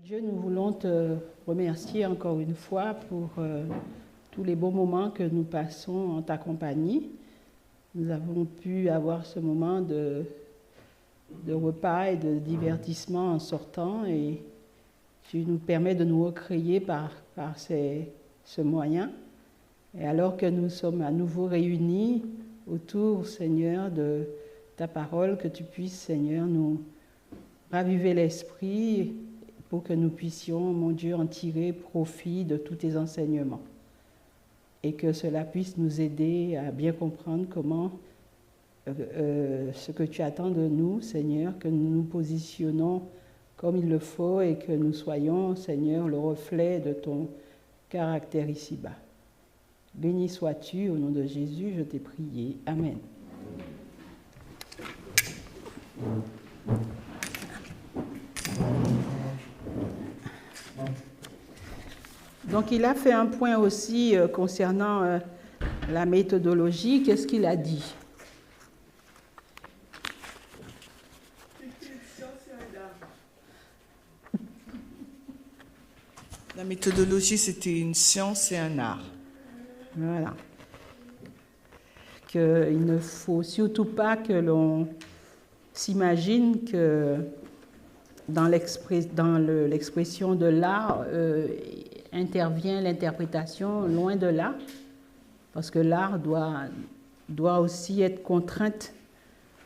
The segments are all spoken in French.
Dieu, nous voulons te remercier encore une fois pour tous les beaux moments que nous passons en ta compagnie. Nous avons pu avoir ce moment de repas et de divertissement en sortant et tu nous permets de nous recréer par ce moyen. Et alors que nous sommes à nouveau réunis autour, Seigneur, de ta parole, que tu puisses, Seigneur, nous raviver l'esprit pour que nous puissions, mon Dieu, en tirer profit de tous tes enseignements. Et que cela puisse nous aider à bien comprendre comment ce que tu attends de nous, Seigneur, que nous nous positionnons comme il le faut et que nous soyons, Seigneur, le reflet de ton caractère ici-bas. Béni sois-tu, au nom de Jésus, je t'ai prié. Amen. Donc, il a fait un point aussi concernant la méthodologie. Qu'est-ce qu'il a dit? La méthodologie, c'était une science et un art. Voilà. Qu'il ne faut surtout pas que l'on s'imagine que dans l'expression de l'art intervient l'interprétation, loin de là, parce que l'art doit aussi être contrainte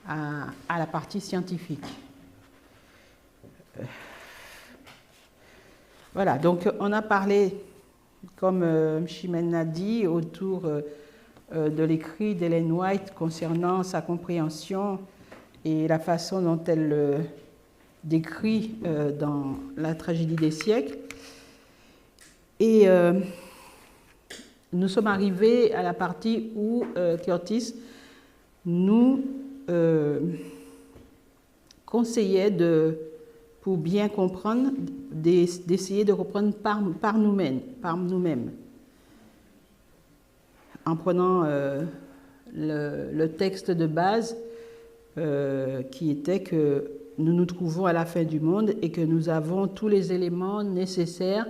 à la partie scientifique. Voilà, donc on a parlé, comme Chimène l'a dit, autour de l'écrit d'Ellen White concernant sa compréhension et la façon dont elle le décrit dans la tragédie des siècles. Et nous sommes arrivés à la partie où Curtis nous conseillait pour bien comprendre, d'essayer de reprendre par nous-mêmes, en prenant le texte de base qui était que nous nous trouvons à la fin du monde et que nous avons tous les éléments nécessaires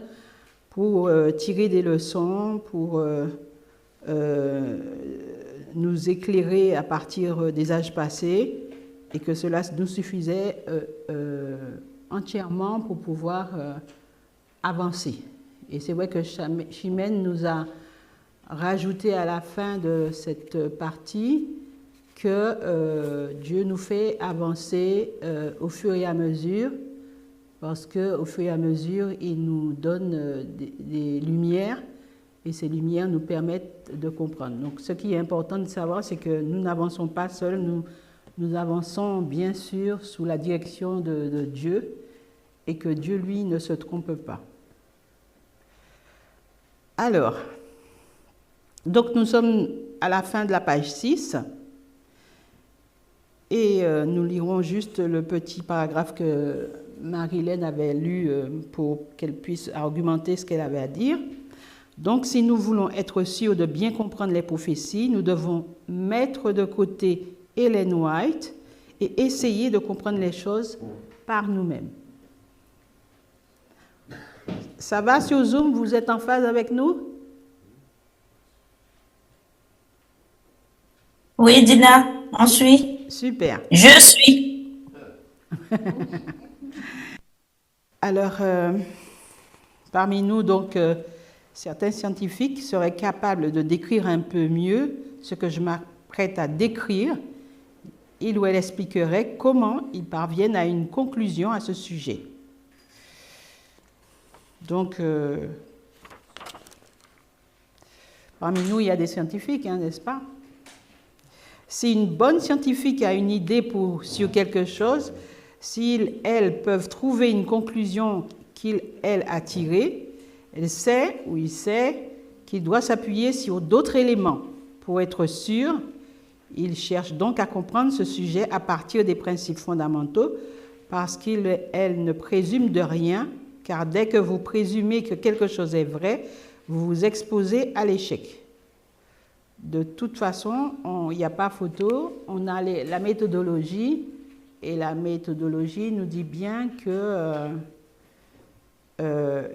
pour tirer des leçons, pour nous éclairer à partir des âges passés, et que cela nous suffisait entièrement pour pouvoir avancer. Et c'est vrai que Chimène nous a rajouté à la fin de cette partie que Dieu nous fait avancer au fur et à mesure, parce qu'au fur et à mesure, il nous donne des lumières, et ces lumières nous permettent de comprendre. Donc ce qui est important de savoir, c'est que nous n'avançons pas seuls, nous avançons bien sûr sous la direction de Dieu, et que Dieu, lui, ne se trompe pas. Alors, donc nous sommes à la fin de la page 6, et nous lirons juste le petit paragraphe que Marie-Hélène avait lu pour qu'elle puisse argumenter ce qu'elle avait à dire. Donc, si nous voulons être sûrs de bien comprendre les prophéties, nous devons mettre de côté Ellen White et essayer de comprendre les choses par nous-mêmes. Ça va sur Zoom? Vous êtes en phase avec nous? Oui, Dina, on suit. Super. Je suis. Alors, parmi nous, donc, certains scientifiques seraient capables de décrire un peu mieux ce que je m'apprête à décrire. Il ou elle expliquerait comment ils parviennent à une conclusion à ce sujet. Donc, parmi nous, il y a des scientifiques, n'est-ce pas? Si une bonne scientifique a une idée sur quelque chose, s'ils, elles, peuvent trouver une conclusion qu'il, elle, a tirée, elle sait ou il sait qu'il doit s'appuyer sur d'autres éléments Pour être sûr, il cherche donc à comprendre ce sujet à partir des principes fondamentaux parce qu'elle ne présume de rien, car dès que vous présumez que quelque chose est vrai, vous vous exposez à l'échec. De toute façon, il n'y a pas photo, on a la méthodologie, et la méthodologie nous dit bien que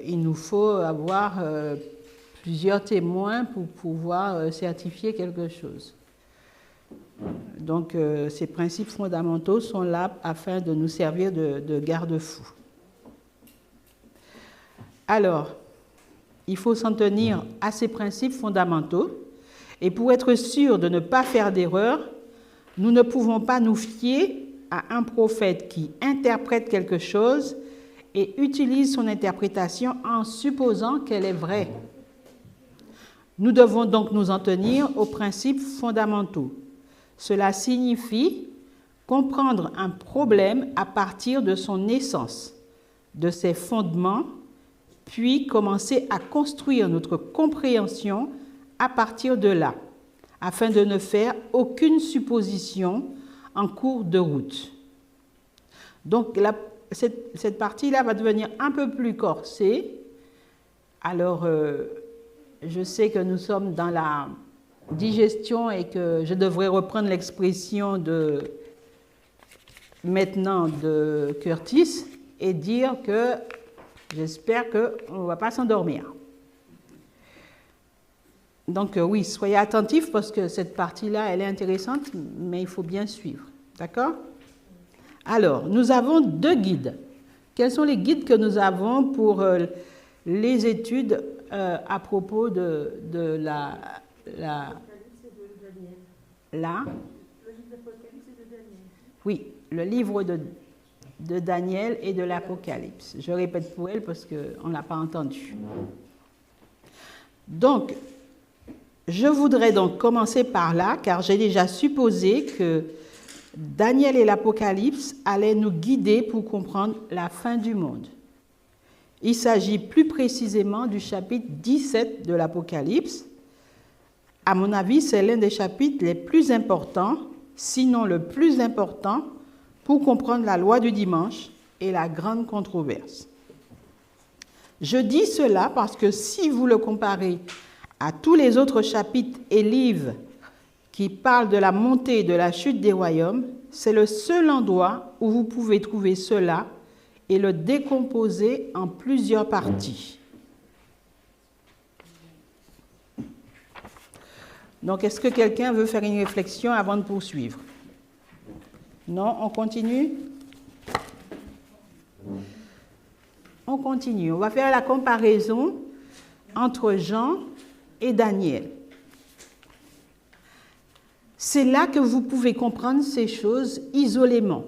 il nous faut avoir plusieurs témoins pour pouvoir certifier quelque chose. Donc, ces principes fondamentaux sont là afin de nous servir de garde-fous. Alors, il faut s'en tenir à ces principes fondamentaux. Et pour être sûr de ne pas faire d'erreur, nous ne pouvons pas nous fier à un prophète qui interprète quelque chose et utilise son interprétation en supposant qu'elle est vraie. Nous devons donc nous en tenir aux principes fondamentaux. Cela signifie comprendre un problème à partir de son essence, de ses fondements, puis commencer à construire notre compréhension à partir de là, afin de ne faire aucune supposition en cours de route. Donc, cette partie-là va devenir un peu plus corsée. Alors, je sais que nous sommes dans la digestion et que je devrais reprendre l'expression de maintenant de Curtis et dire que j'espère qu'on ne va pas s'endormir. Donc oui, soyez attentifs parce que cette partie-là, elle est intéressante, mais il faut bien suivre. D'accord? Alors, nous avons 2 guides. Quels sont les guides que nous avons pour les études à propos de la oui, le livre de Daniel et de l'Apocalypse. Je répète pour elle parce qu'on ne l'a pas entendu. Donc, je voudrais donc commencer par là, car j'ai déjà supposé que Daniel et l'Apocalypse allaient nous guider pour comprendre la fin du monde. Il s'agit plus précisément du chapitre 17 de l'Apocalypse. À mon avis, c'est l'un des chapitres les plus importants, sinon le plus important, pour comprendre la loi du dimanche et la grande controverse. Je dis cela parce que si vous le comparez à tous les autres chapitres et livres qui parlent de la montée et de la chute des royaumes, c'est le seul endroit où vous pouvez trouver cela et le décomposer en plusieurs parties. Donc, est-ce que quelqu'un veut faire une réflexion avant de poursuivre? Non, on continue? On continue. On va faire la comparaison entre Jean et Daniel. C'est là que vous pouvez comprendre ces choses isolément,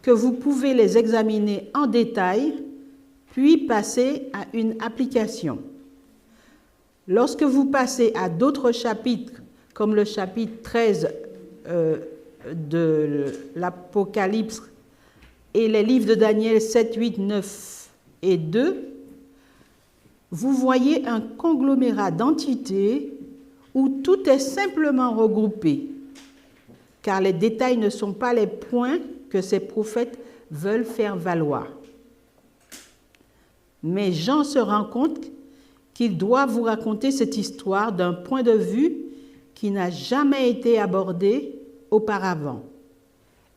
que vous pouvez les examiner en détail, puis passer à une application. Lorsque vous passez à d'autres chapitres, comme le chapitre 13 de l'Apocalypse et les livres de Daniel 7, 8, 9 et 2, vous voyez un conglomérat d'entités où tout est simplement regroupé, car les détails ne sont pas les points que ces prophètes veulent faire valoir. Mais Jean se rend compte qu'il doit vous raconter cette histoire d'un point de vue qui n'a jamais été abordé auparavant.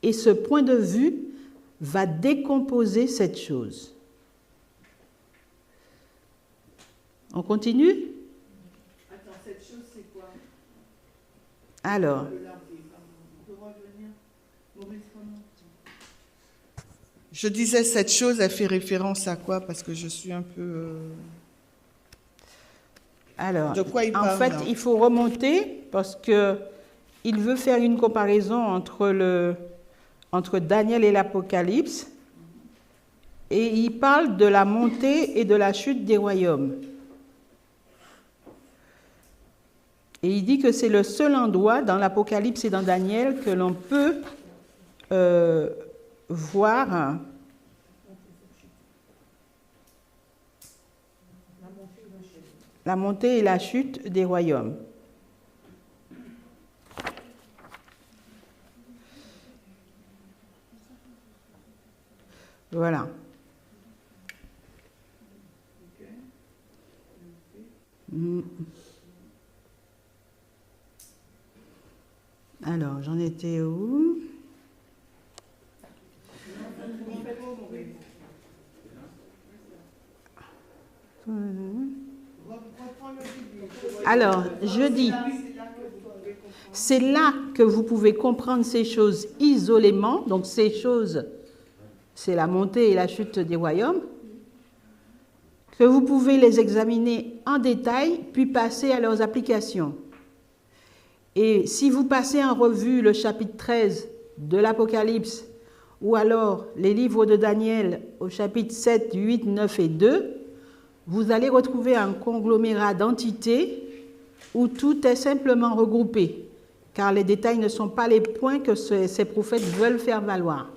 Et ce point de vue va décomposer cette chose. On continue? Attends, cette chose, c'est quoi? Alors, je disais, cette chose, elle fait référence à quoi? Parce que je suis un peu... Alors, de quoi il en parle, fait, là? il faut remonter parce qu'il veut faire une comparaison entre Daniel et l'Apocalypse et il parle de la montée et de la chute des royaumes. Et il dit que c'est le seul endroit dans l'Apocalypse et dans Daniel que l'on peut voir la montée et la chute des royaumes. Voilà. Alors, j'en étais où? Alors, je dis, c'est là que vous pouvez comprendre ces choses isolément. Donc, ces choses, c'est la montée et la chute des royaumes, que vous pouvez les examiner en détail, puis passer à leurs applications. Et si vous passez en revue le chapitre 13 de l'Apocalypse, ou alors les livres de Daniel au chapitre 7, 8, 9 et 2, vous allez retrouver un conglomérat d'entités où tout est simplement regroupé, car les détails ne sont pas les points que ces prophètes veulent faire valoir.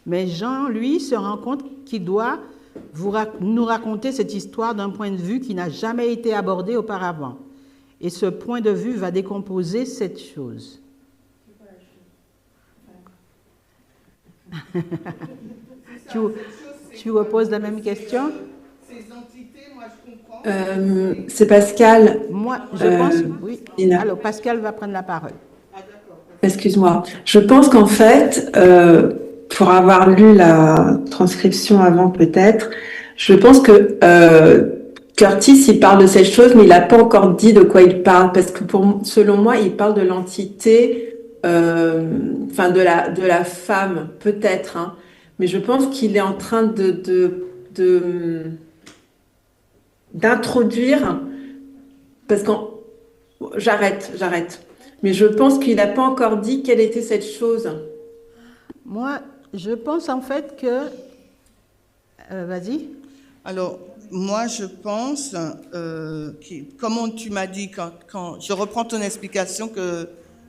Mais Jean, lui, se rend compte qu'il doit nous raconter cette histoire d'un point de vue qui n'a jamais été abordé auparavant. Et ce point de vue va décomposer cette chose. Tu reposes la même question? Ces entités, moi je comprends. C'est Pascal. Moi, je pense, oui. Dina. Alors, Pascal va prendre la parole. Excuse-moi. Je pense qu'en fait, pour avoir lu la transcription avant peut-être, je pense que Curtis, il parle de cette chose, mais il n'a pas encore dit de quoi il parle, parce que selon moi, il parle de l'entité, enfin de la femme, peut-être, hein, mais je pense qu'il est en train d'introduire, parce que j'arrête, mais je pense qu'il n'a pas encore dit quelle était cette chose. Moi, je pense en fait que... vas-y. Alors, moi, je pense, comme tu m'as dit, quand je reprends ton explication,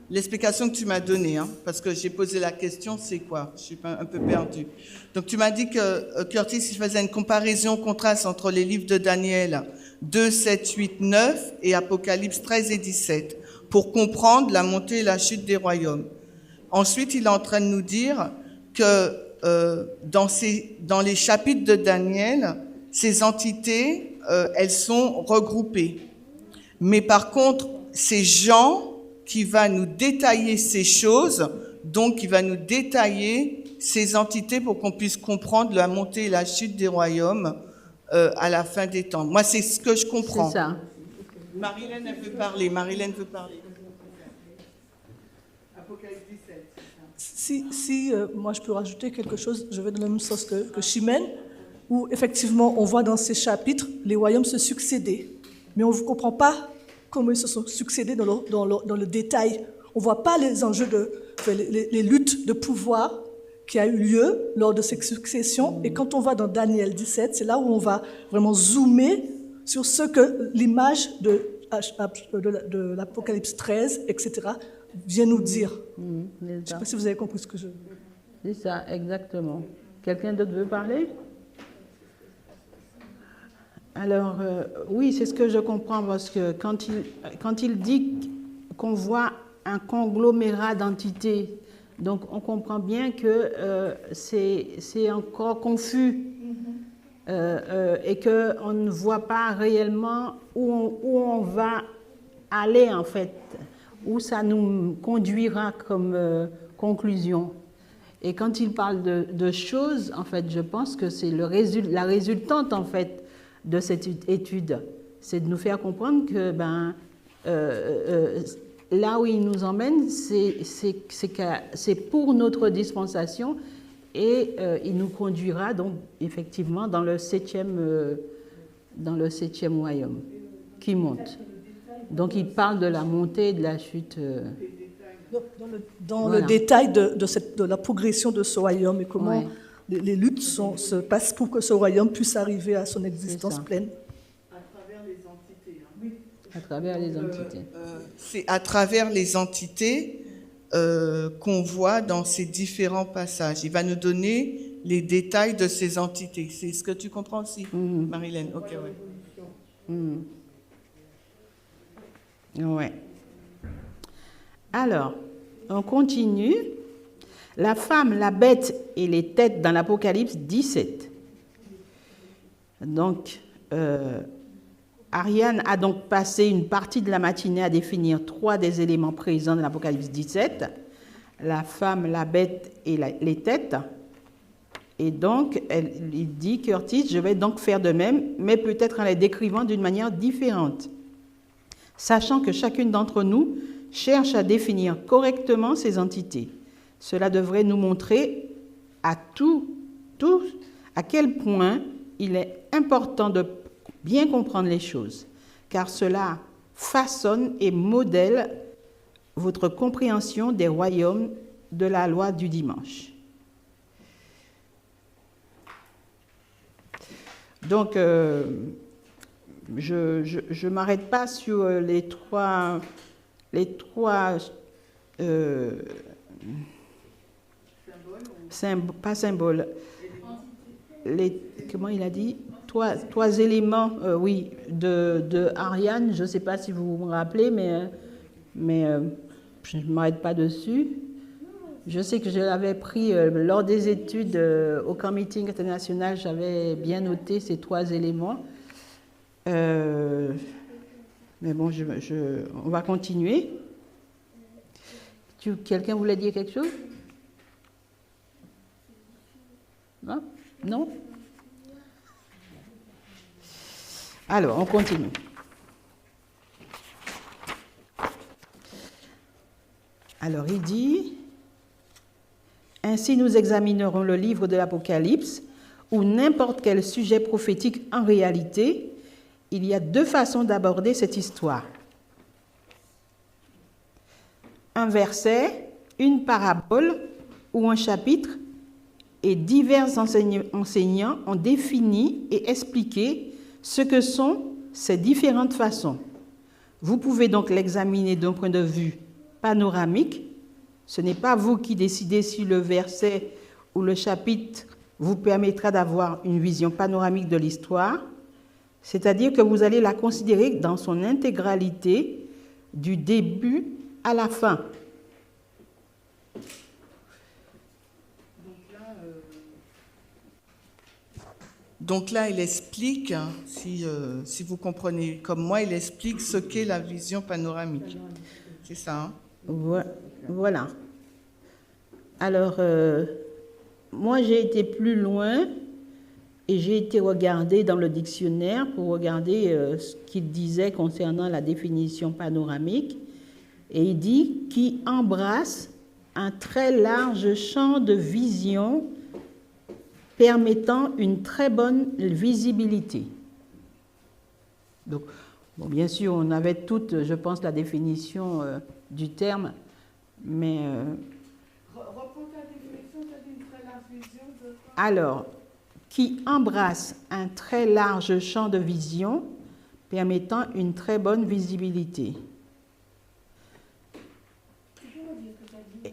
l'explication que tu m'as donnée, hein, parce que j'ai posé la question, c'est quoi? Je suis un peu perdue. Donc, tu m'as dit que Curtis, il faisait une comparaison, contraste entre les livres de Daniel 2, 7, 8, 9 et Apocalypse 13 et 17, pour comprendre la montée et la chute des royaumes. Ensuite, il est en train de nous dire que dans les chapitres de Daniel, ces entités, elles sont regroupées. Mais par contre, c'est Jean qui va nous détailler ces choses, donc qui va nous détailler ces entités pour qu'on puisse comprendre la montée et la chute des royaumes à la fin des temps. Moi, c'est ce que je comprends. C'est ça. Marilène, elle veut parler. Apocalypse 17. Si moi je peux rajouter quelque chose, je vais dans le même sens que Chimène, où effectivement on voit dans ces chapitres les royaumes se succéder, mais on ne comprend pas comment ils se sont succédés dans le détail. On ne voit pas les enjeux les luttes de pouvoir qui a eu lieu lors de ces successions. Et quand on va dans Daniel 17, c'est là où on va vraiment zoomer sur ce que l'image de l'Apocalypse 13, etc., vient nous dire. Je ne sais pas si vous avez compris ce que je veux dire. C'est ça, exactement. Quelqu'un d'autre veut parler? Alors, oui, c'est ce que je comprends, parce que quand il dit qu'on voit un conglomérat d'entités, donc on comprend bien que c'est encore confus et qu'on ne voit pas réellement où on va aller, en fait, où ça nous conduira comme conclusion. Et quand il parle de choses, en fait, je pense que c'est la résultante, en fait, de cette étude. C'est de nous faire comprendre que là où il nous emmène, c'est pour notre dispensation et il nous conduira donc effectivement dans le septième royaume qui monte. Donc il parle de la montée et de la chute. Dans le détail de la progression de ce royaume et comment les luttes se passent pour que ce royaume puisse arriver à son existence pleine. À travers les entités. Hein. Oui. À travers les entités. C'est à travers les entités qu'on voit dans ces différents passages. Il va nous donner les détails de ces entités. C'est ce que tu comprends aussi, Marilène? Ok, ouais. Ouais. Alors, on continue. la femme, la bête et les têtes dans l'Apocalypse 17. Donc, Ariane a donc passé une partie de la matinée à définir 3 des éléments présents dans l'Apocalypse 17, la femme, la bête et les têtes. Et donc, il dit, Curtis, je vais donc faire de même, mais peut-être en les décrivant d'une manière différente, sachant que chacune d'entre nous cherche à définir correctement ces entités. Cela devrait nous montrer à tous à quel point il est important de bien comprendre les choses, car cela façonne et modèle votre compréhension des royaumes de la loi du dimanche. Donc, je ne m'arrête pas sur les trois pas symboles, comment il a dit, trois éléments, oui, de Ariane. Je ne sais pas si vous vous rappelez, mais je ne m'arrête pas dessus. Je sais que je l'avais pris lors des études au camp meeting international, j'avais bien noté ces 3 éléments. Mais bon, on va continuer. Quelqu'un voulait dire quelque chose? Non? Non? Alors, on continue. Alors, il dit... Ainsi, nous examinerons le livre de l'Apocalypse, ou n'importe quel sujet prophétique en réalité. Il y a 2 façons d'aborder cette histoire. Un verset, une parabole ou un chapitre, et divers enseignants ont défini et expliqué ce que sont ces différentes façons. Vous pouvez donc l'examiner d'un point de vue panoramique. Ce n'est pas vous qui décidez si le verset ou le chapitre vous permettra d'avoir une vision panoramique de l'histoire, c'est-à-dire que vous allez la considérer dans son intégralité, du début à la fin. Donc là, il explique, si vous comprenez comme moi, il explique ce qu'est la vision panoramique. C'est ça, hein? Voilà. Alors, moi, j'ai été plus loin et j'ai été regarder dans le dictionnaire pour regarder ce qu'il disait concernant la définition panoramique. Et il dit qui embrasse un très large champ de vision permettant une très bonne visibilité. Donc, bon, bien sûr, on avait toute, je pense, la définition du terme, mais... Reprends ta définition, tu as dit une très large vision de quoi? Alors, qui embrasse un très large champ de vision permettant une très bonne visibilité.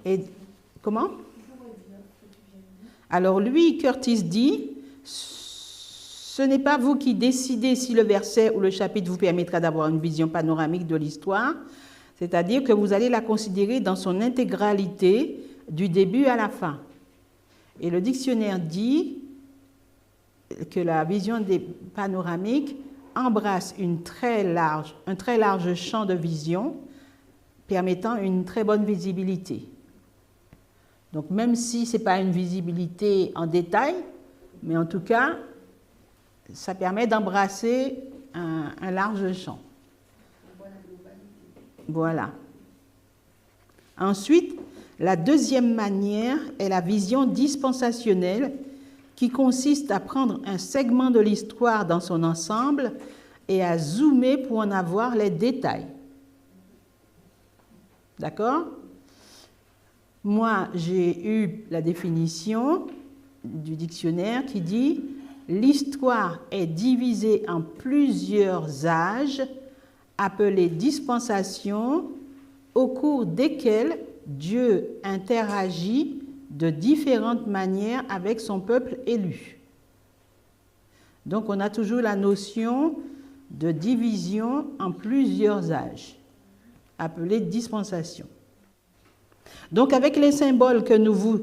Et comment? Alors lui, Curtis dit, ce n'est pas vous qui décidez si le verset ou le chapitre vous permettra d'avoir une vision panoramique de l'histoire, c'est-à-dire que vous allez la considérer dans son intégralité du début à la fin. Et le dictionnaire dit que la vision panoramique embrasse un très large champ de vision permettant une très bonne visibilité. Donc même si ce n'est pas une visibilité en détail, mais en tout cas, ça permet d'embrasser un large champ. Voilà. Ensuite, la deuxième manière est la vision dispensationnelle qui consiste à prendre un segment de l'histoire dans son ensemble et à zoomer pour en avoir les détails. D'accord? Moi, j'ai eu la définition du dictionnaire qui dit « L'histoire est divisée en plusieurs âges appelés dispensations au cours desquels Dieu interagit de différentes manières avec son peuple élu. » Donc, on a toujours la notion de division en plusieurs âges, appelée dispensation. Donc, avec les symboles que nous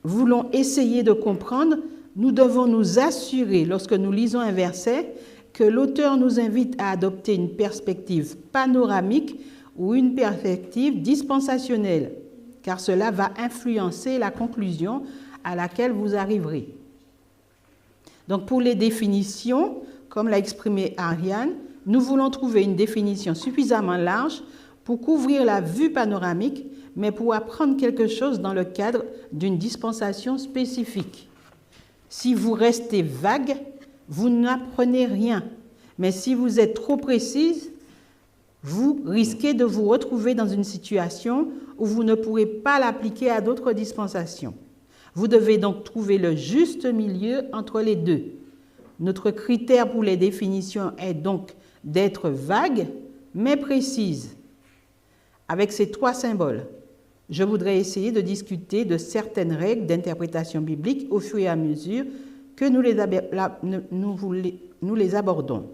voulons essayer de comprendre, nous devons nous assurer, lorsque nous lisons un verset, que l'auteur nous invite à adopter une perspective panoramique ou une perspective dispensationelle, car cela va influencer la conclusion à laquelle vous arriverez. Donc, pour les définitions, comme l'a exprimé Ariane, nous voulons trouver une définition suffisamment large pour couvrir la vue panoramique, mais pour apprendre quelque chose dans le cadre d'une dispensation spécifique. Si vous restez vague, vous n'apprenez rien. Mais si vous êtes trop précise, vous risquez de vous retrouver dans une situation où vous ne pourrez pas l'appliquer à d'autres dispensations. Vous devez donc trouver le juste milieu entre les deux. Notre critère pour les définitions est donc d'être vague, mais précise. Avec ces 3 symboles, je voudrais essayer de discuter de certaines règles d'interprétation biblique au fur et à mesure que nous les abordons.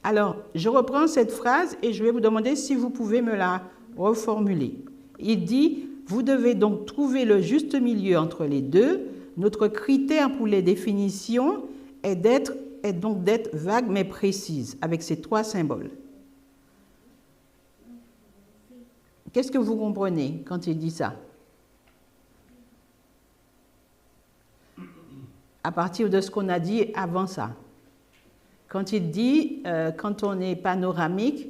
Alors, je reprends cette phrase et je vais vous demander si vous pouvez me la reformuler. Il dit, vous devez donc trouver le juste milieu entre les deux. Notre critère pour les définitions est donc d'être vague mais précise, avec ces 3 symboles. Qu'est-ce que vous comprenez quand il dit ça? À partir de ce qu'on a dit avant ça. Quand il dit, quand on est panoramique,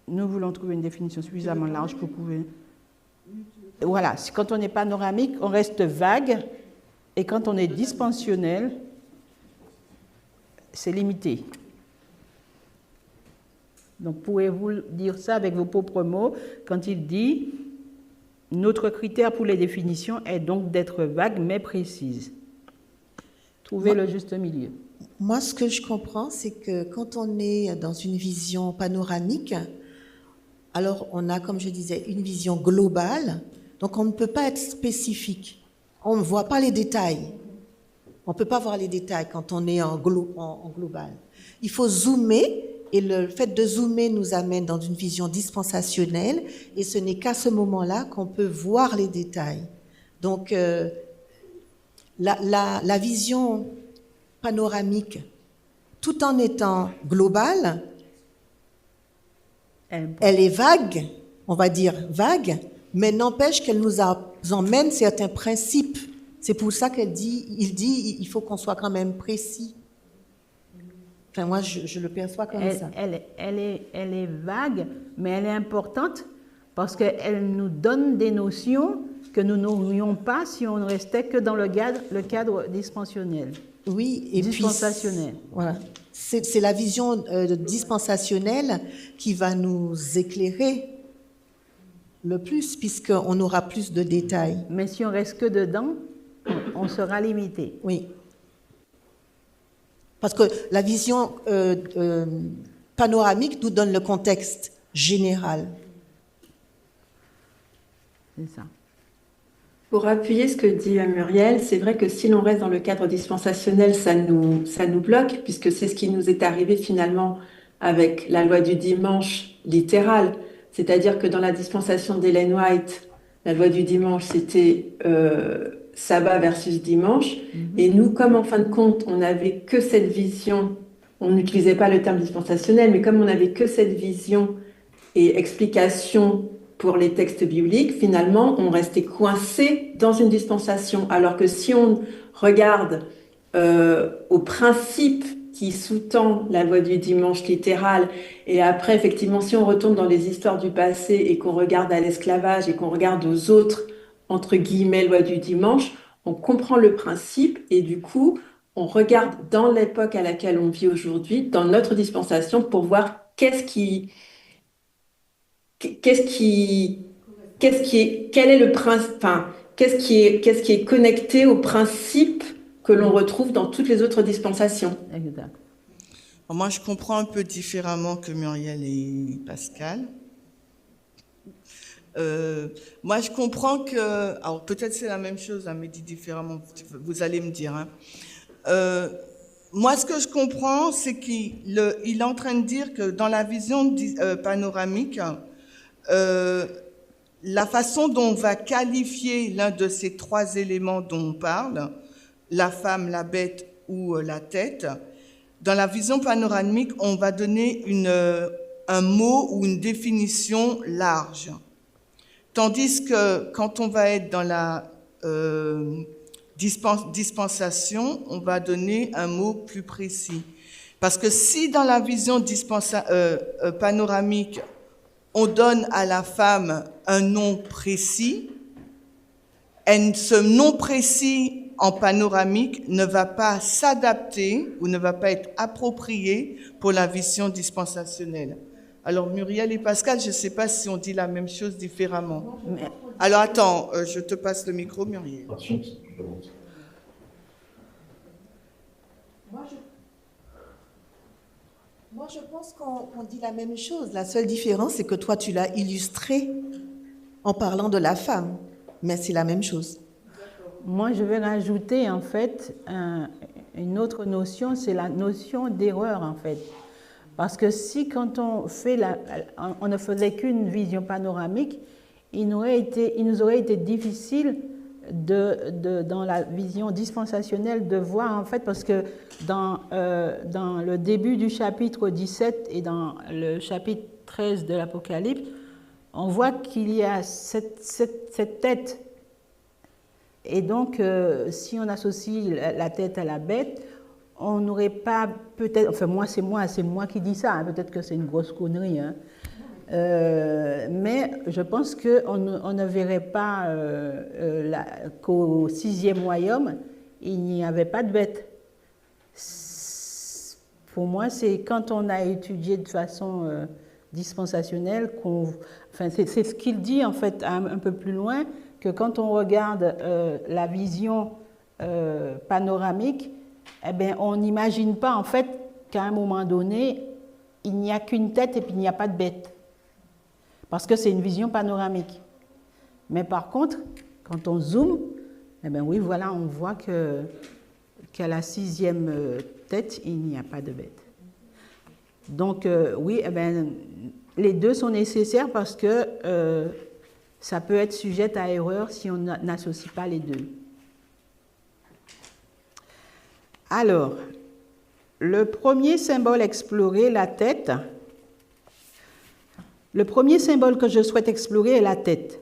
nous voulons trouver une définition suffisamment large pour pouvoir... Voilà, quand on est panoramique, on reste vague, et quand on est dispensionnel, c'est limité. Donc, pouvez-vous dire ça avec vos propres mots quand il dit « Notre critère pour les définitions est donc d'être vague mais précise. » Trouvez le juste milieu. Moi, ce que je comprends, c'est que quand on est dans une vision panoramique, alors on a, comme je disais, une vision globale, donc on ne peut pas être spécifique. On ne voit pas les détails. On ne peut pas voir les détails quand on est en global. Il faut zoomer, et le fait de zoomer nous amène dans une vision dispensationelle, et ce n'est qu'à ce moment-là qu'on peut voir les détails. Donc, la vision panoramique, tout en étant globale, elle est vague, on va dire vague, mais n'empêche qu'elle nous emmène certains principes. C'est pour ça il dit, il faut qu'on soit quand même précis. Enfin, moi, je le perçois comme ça. Elle est vague, mais elle est importante parce qu'elle nous donne des notions que nous n'aurions pas si on ne restait que dans le cadre dispensionnel. Oui, et dispensationnel. Puis, voilà. C'est la vision dispensationnelle qui va nous éclairer le plus, puisqu'on aura plus de détails. Mais si on reste que dedans, on sera limité. Oui. Parce que la vision panoramique nous donne le contexte général. C'est ça. Pour appuyer ce que dit Muriel, c'est vrai que si l'on reste dans le cadre dispensationnel, ça nous bloque, puisque c'est ce qui nous est arrivé finalement avec la loi du dimanche littérale. C'est-à-dire que dans la dispensation d'Ellen White, la loi du dimanche, c'était sabbat versus dimanche. Et nous, comme en fin de compte, on n'avait que cette vision, on n'utilisait pas le terme dispensationnel, mais comme on n'avait que cette vision et explication pour les textes bibliques, finalement, on restait coincé dans une dispensation. Alors que si on regarde au principe qui sous-tend la loi du dimanche littérale, et après, effectivement, si on retourne dans les histoires du passé et qu'on regarde à l'esclavage et qu'on regarde aux autres, entre guillemets, loi du dimanche, on comprend le principe et du coup, on regarde dans l'époque à laquelle on vit aujourd'hui, dans notre dispensation, pour voir quel est le principe, enfin, qu'est-ce qui est connecté au principe que l'on retrouve dans toutes les autres dispensations. Exact. Moi, je comprends un peu différemment que Muriel et Pascal. Moi, je comprends que... Alors, peut-être c'est la même chose, hein, mais dit différemment, vous allez me dire. Hein. Moi, ce que je comprends, c'est qu'il est en train de dire que dans la vision panoramique, la façon dont on va qualifier l'un de ces trois éléments dont on parle, la femme, la bête ou la tête, dans la vision panoramique, on va donner un mot ou une définition large. Tandis que quand on va être dans la dispensation, on va donner un mot plus précis. Parce que si dans la vision panoramique, on donne à la femme un nom précis, ce nom précis en panoramique ne va pas s'adapter ou ne va pas être approprié pour la vision dispensationnelle. Alors Muriel et Pascal, je ne sais pas si on dit la même chose différemment. Alors attends, je te passe le micro, Muriel. Moi, je pense qu'on dit la même chose. La seule différence, c'est que toi, tu l'as illustré en parlant de la femme. Mais c'est la même chose. Moi, je vais rajouter, en fait, une autre notion, c'est la notion d'erreur, en fait. Parce que si, quand on ne faisait qu'une vision panoramique, il nous aurait été difficile dans la vision dispensationnelle de voir, en fait, parce que dans le début du chapitre 17 et dans le chapitre 13 de l'Apocalypse, on voit qu'il y a cette tête. Et donc, si on associe la tête à la bête, on n'aurait pas peut-être... Enfin, c'est moi qui dis ça, hein, peut-être que c'est une grosse connerie, hein. Mais je pense qu'on ne verrait pas qu'au 6e royaume, il n'y avait pas de bête. Pour moi, c'est quand on a étudié de façon dispensationnelle, c'est ce qu'il dit en fait un peu plus loin, que quand on regarde la vision panoramique, eh bien, on n'imagine pas en fait qu'à un moment donné, il n'y a qu'une tête et puis il n'y a pas de bête. Parce que c'est une vision panoramique. Mais par contre, quand on zoome, eh bien oui, voilà, on voit qu'à la 6e tête, il n'y a pas de bête. Donc oui, eh bien, les deux sont nécessaires parce que ça peut être sujet à erreur si on n'associe pas les deux. Alors, le premier symbole exploré, la tête. Le premier symbole que je souhaite explorer est la tête.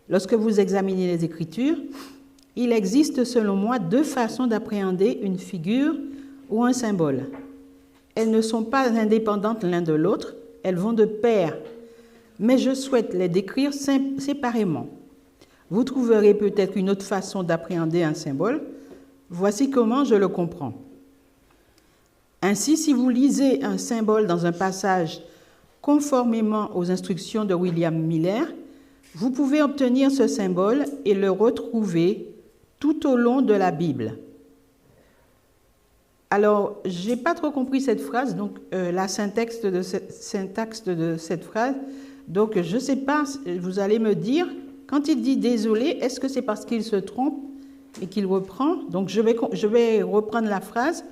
Lorsque vous examinez les Écritures, il existe selon moi deux façons d'appréhender une figure ou un symbole. Elles ne sont pas indépendantes l'un de l'autre, elles vont de pair, mais je souhaite les décrire séparément. Vous trouverez peut-être une autre façon d'appréhender un symbole. Voici comment je le comprends. Ainsi, si vous lisez un symbole dans un passage conformément aux instructions de William Miller, vous pouvez obtenir ce symbole et le retrouver tout au long de la Bible. Alors, je n'ai pas trop compris cette phrase, donc la syntaxe de cette phrase. Donc, je ne sais pas, vous allez me dire, quand il dit « désolé », est-ce que c'est parce qu'il se trompe et qu'il reprend? Donc, je vais reprendre la phrase.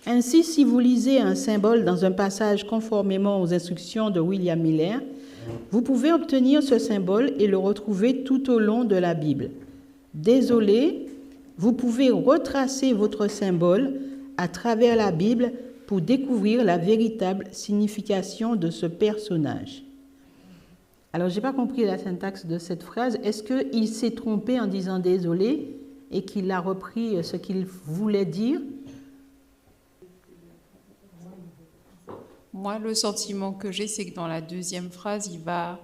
Ainsi, si vous lisez un symbole dans un passage conformément aux instructions de William Miller, vous pouvez obtenir ce symbole et le retrouver tout au long de la Bible. Désolé, vous pouvez retracer votre symbole à travers la Bible pour découvrir la véritable signification de ce personnage. Alors, je n'ai pas compris la syntaxe de cette phrase. Est-ce qu'il s'est trompé en disant désolé et qu'il a repris ce qu'il voulait dire? Moi, le sentiment que j'ai, c'est que dans la deuxième phrase, il va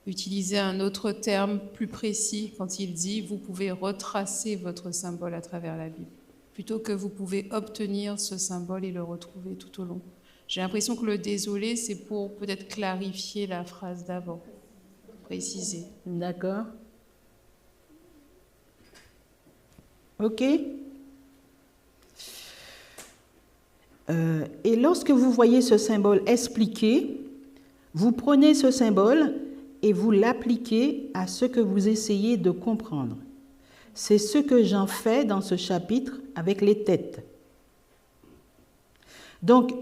utiliser un autre terme plus précis quand il dit « vous pouvez retracer votre symbole à travers la Bible », plutôt que « vous pouvez obtenir ce symbole et le retrouver tout au long ». J'ai l'impression que le « désolé », c'est pour peut-être clarifier la phrase d'avant, préciser. D'accord. OK. Et lorsque vous voyez ce symbole expliqué, vous prenez ce symbole et vous l'appliquez à ce que vous essayez de comprendre. C'est ce que j'en fais dans ce chapitre avec les têtes. Donc,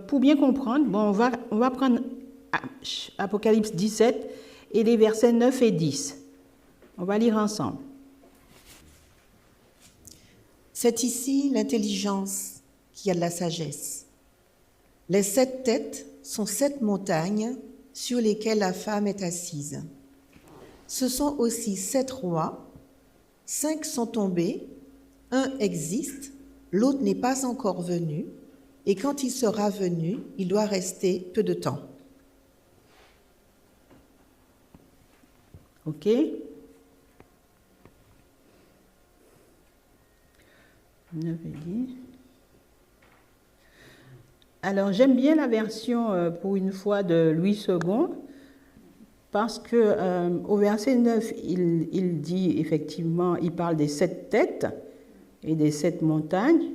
pour bien comprendre, bon, on va prendre Apocalypse 17 et les versets 9 et 10. On va lire ensemble. C'est ici l'intelligence qui a de la sagesse. Les 7 têtes sont 7 montagnes sur lesquelles la femme est assise. Ce sont aussi 7 rois, 5 sont tombés, un existe, l'autre n'est pas encore venu, et quand il sera venu, il doit rester peu de temps. OK? Alors, j'aime bien la version, pour une fois, de Louis II, parce que au verset 9, il dit effectivement, il parle des 7 têtes et des 7 montagnes,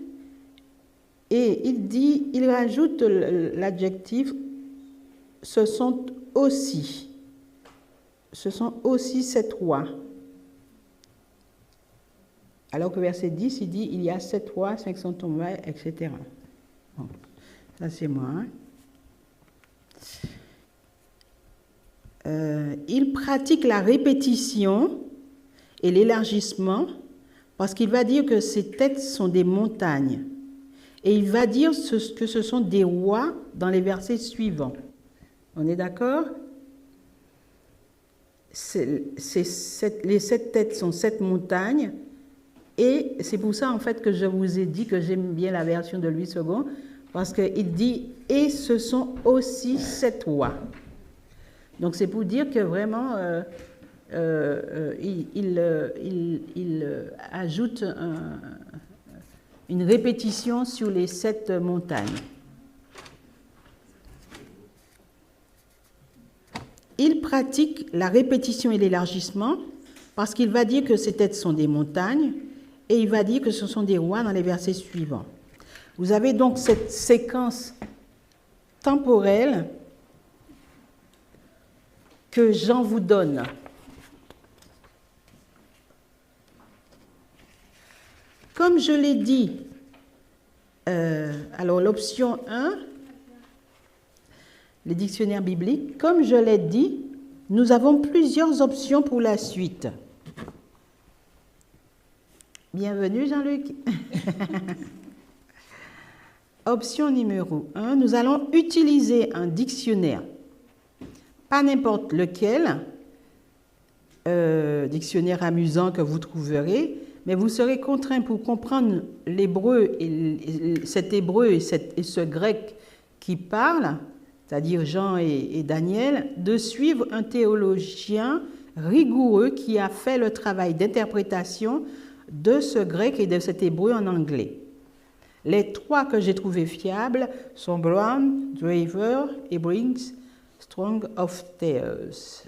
et il rajoute l'adjectif « ce sont aussi ». Ce sont aussi 7 rois. Alors que verset 10, il dit, il y a 7 rois, 5 sont tombés, etc. Bon, ça c'est moi. Il pratique la répétition et l'élargissement parce qu'il va dire que ces têtes sont des montagnes. Et il va dire que ce sont des rois dans les versets suivants. On est d'accord ? Les 7 têtes sont 7 montagnes. Et c'est pour ça, en fait, que je vous ai dit que j'aime bien la version de Louis II, parce qu'il dit « et ce sont aussi 7 rois ». Donc, c'est pour dire que vraiment, il ajoute une répétition sur les 7 montagnes. Il pratique la répétition et l'élargissement, parce qu'il va dire que ces têtes sont des montagnes, et il va dire que ce sont des rois dans les versets suivants. Vous avez donc cette séquence temporelle que Jean vous donne. Comme je l'ai dit, alors l'option 1, les dictionnaires bibliques, comme je l'ai dit, nous avons plusieurs options pour la suite. Bienvenue Jean-Luc. Option numéro 1, nous allons utiliser un dictionnaire, pas n'importe lequel, dictionnaire amusant que vous trouverez, mais vous serez contraint pour comprendre l'hébreu, cet hébreu et ce grec qui parle, c'est-à-dire Jean et Daniel, de suivre un théologien rigoureux qui a fait le travail d'interprétation de ce grec et de cet hébreu en anglais. Les 3 que j'ai trouvés fiables sont Brown, Draver et Briggs, Strong of Thayers.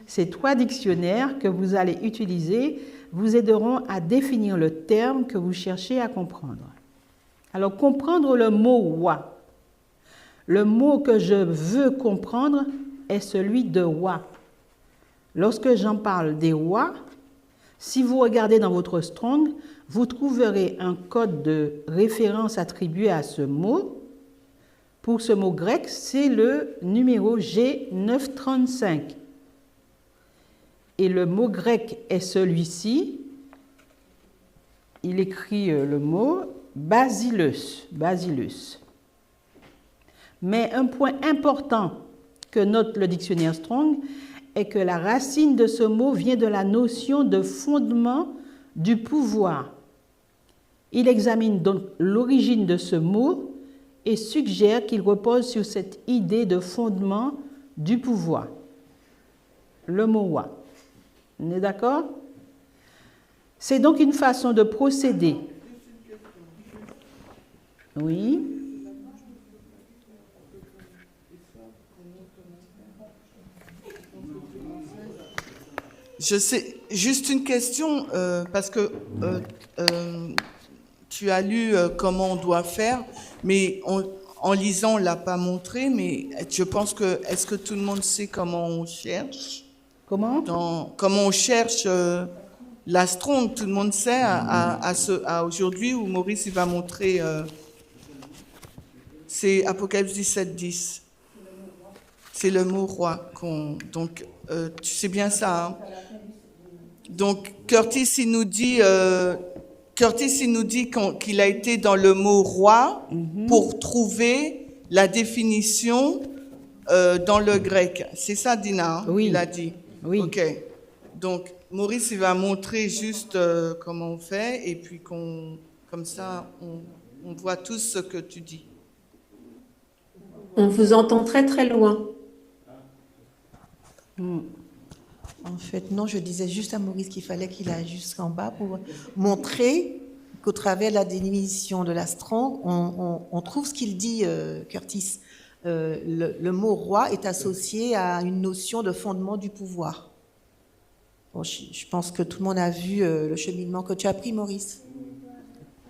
Ces 3 dictionnaires que vous allez utiliser vous aideront à définir le terme que vous cherchez à comprendre. Alors, comprendre le mot « roi ». Le mot que je veux comprendre est celui de « roi ». Lorsque j'en parle des rois, si vous regardez dans votre Strong, vous trouverez un code de référence attribué à ce mot. Pour ce mot grec, c'est le numéro G935. Et le mot grec est celui-ci. Il écrit le mot basilus. Mais un point important que note le dictionnaire Strong est que la racine de ce mot vient de la notion de fondement du pouvoir. Il examine donc l'origine de ce mot et suggère qu'il repose sur cette idée de fondement du pouvoir. Le mot « roi ». On est d'accord? C'est donc une façon de procéder. Oui. Je sais, juste une question, parce que tu as lu comment on doit faire, mais en lisant, on ne l'a pas montré, mais je pense que, est-ce que tout le monde sait comment on cherche? Comment? Comment on cherche la Strong, tout le monde sait à aujourd'hui où Maurice il va montrer C'est Apocalypse 17, 10. C'est le mot roi. Donc, tu sais bien ça. Hein? Donc, Curtis, il nous dit qu'il a été dans le mot roi pour trouver la définition dans le grec. C'est ça, Dina, hein, Oui. il a dit. Oui. OK. Donc, Maurice, il va montrer juste comment on fait, et puis comme ça, on voit tous ce que tu dis. On vous entend très très loin. En fait, non, je disais juste à Maurice qu'il fallait qu'il aille jusqu'en bas pour montrer qu'au travers de la définition de la Strong, on trouve ce qu'il dit, Curtis. Le mot roi est associé à une notion de fondement du pouvoir. Bon, je pense que tout le monde a vu le cheminement que tu as pris, Maurice.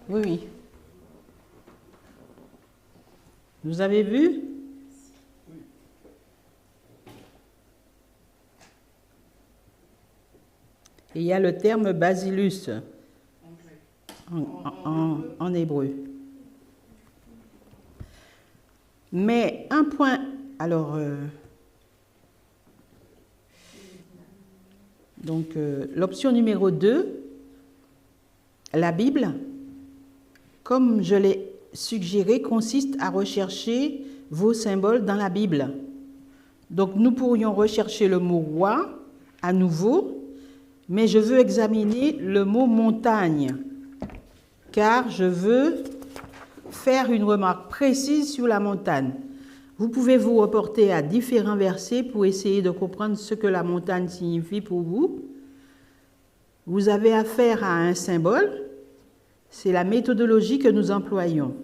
Oui, oui. Vous avez vu? Et il y a le terme basilus en hébreu. Mais un point, alors, l'option numéro 2, la Bible, comme je l'ai suggéré, consiste à rechercher vos symboles dans la Bible. Donc nous pourrions rechercher le mot roi à nouveau, mais je veux examiner le mot montagne, car je veux faire une remarque précise sur la montagne. Vous pouvez vous reporter à différents versets pour essayer de comprendre ce que la montagne signifie pour vous. Vous avez affaire à un symbole, c'est la méthodologie que nous employons.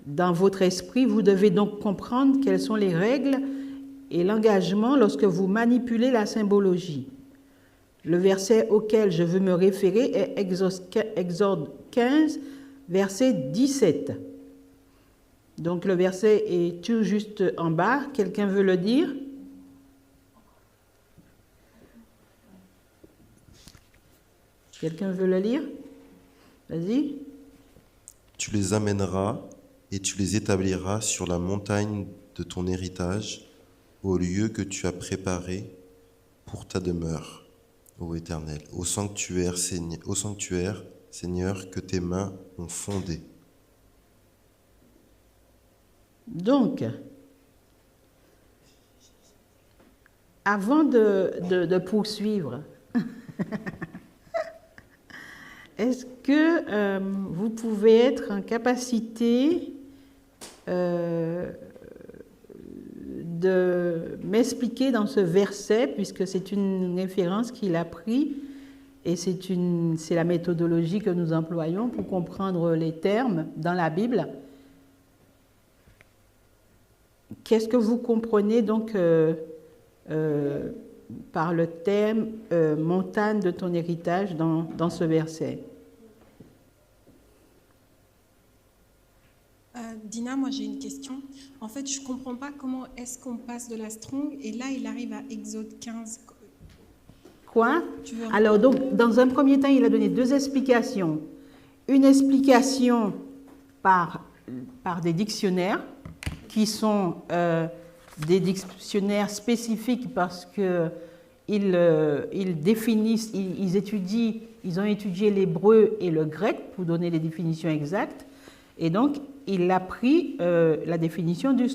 Dans votre esprit, vous devez donc comprendre quelles sont les règles et l'engagement lorsque vous manipulez la symbologie. Le verset auquel je veux me référer est Exode 15, verset 17. Donc le verset est tout juste en bas. Quelqu'un veut le dire? Quelqu'un veut le lire? Vas-y. Tu les amèneras et tu les établiras sur la montagne de ton héritage, au lieu que tu as préparé pour ta demeure, ô Éternel, au sanctuaire, Seigneur, que tes mains ont fondé. Donc, avant de poursuivre, est-ce que vous pouvez être en capacité de m'expliquer dans ce verset, puisque c'est une référence qu'il a pris, et c'est la méthodologie que nous employons pour comprendre les termes dans la Bible. Qu'est-ce que vous comprenez donc par le thème montagne de ton héritage dans ce verset? Dina, moi j'ai une question. En fait, je ne comprends pas comment est-ce qu'on passe de la Strong et là il arrive à Exode 15. Quoi? Alors, donc, dans un premier temps, il a donné deux explications. Une explication par des dictionnaires qui sont des dictionnaires spécifiques parce qu'ils définissent, ils ont étudié l'hébreu et le grec pour donner les définitions exactes. Et donc, il a pris la définition du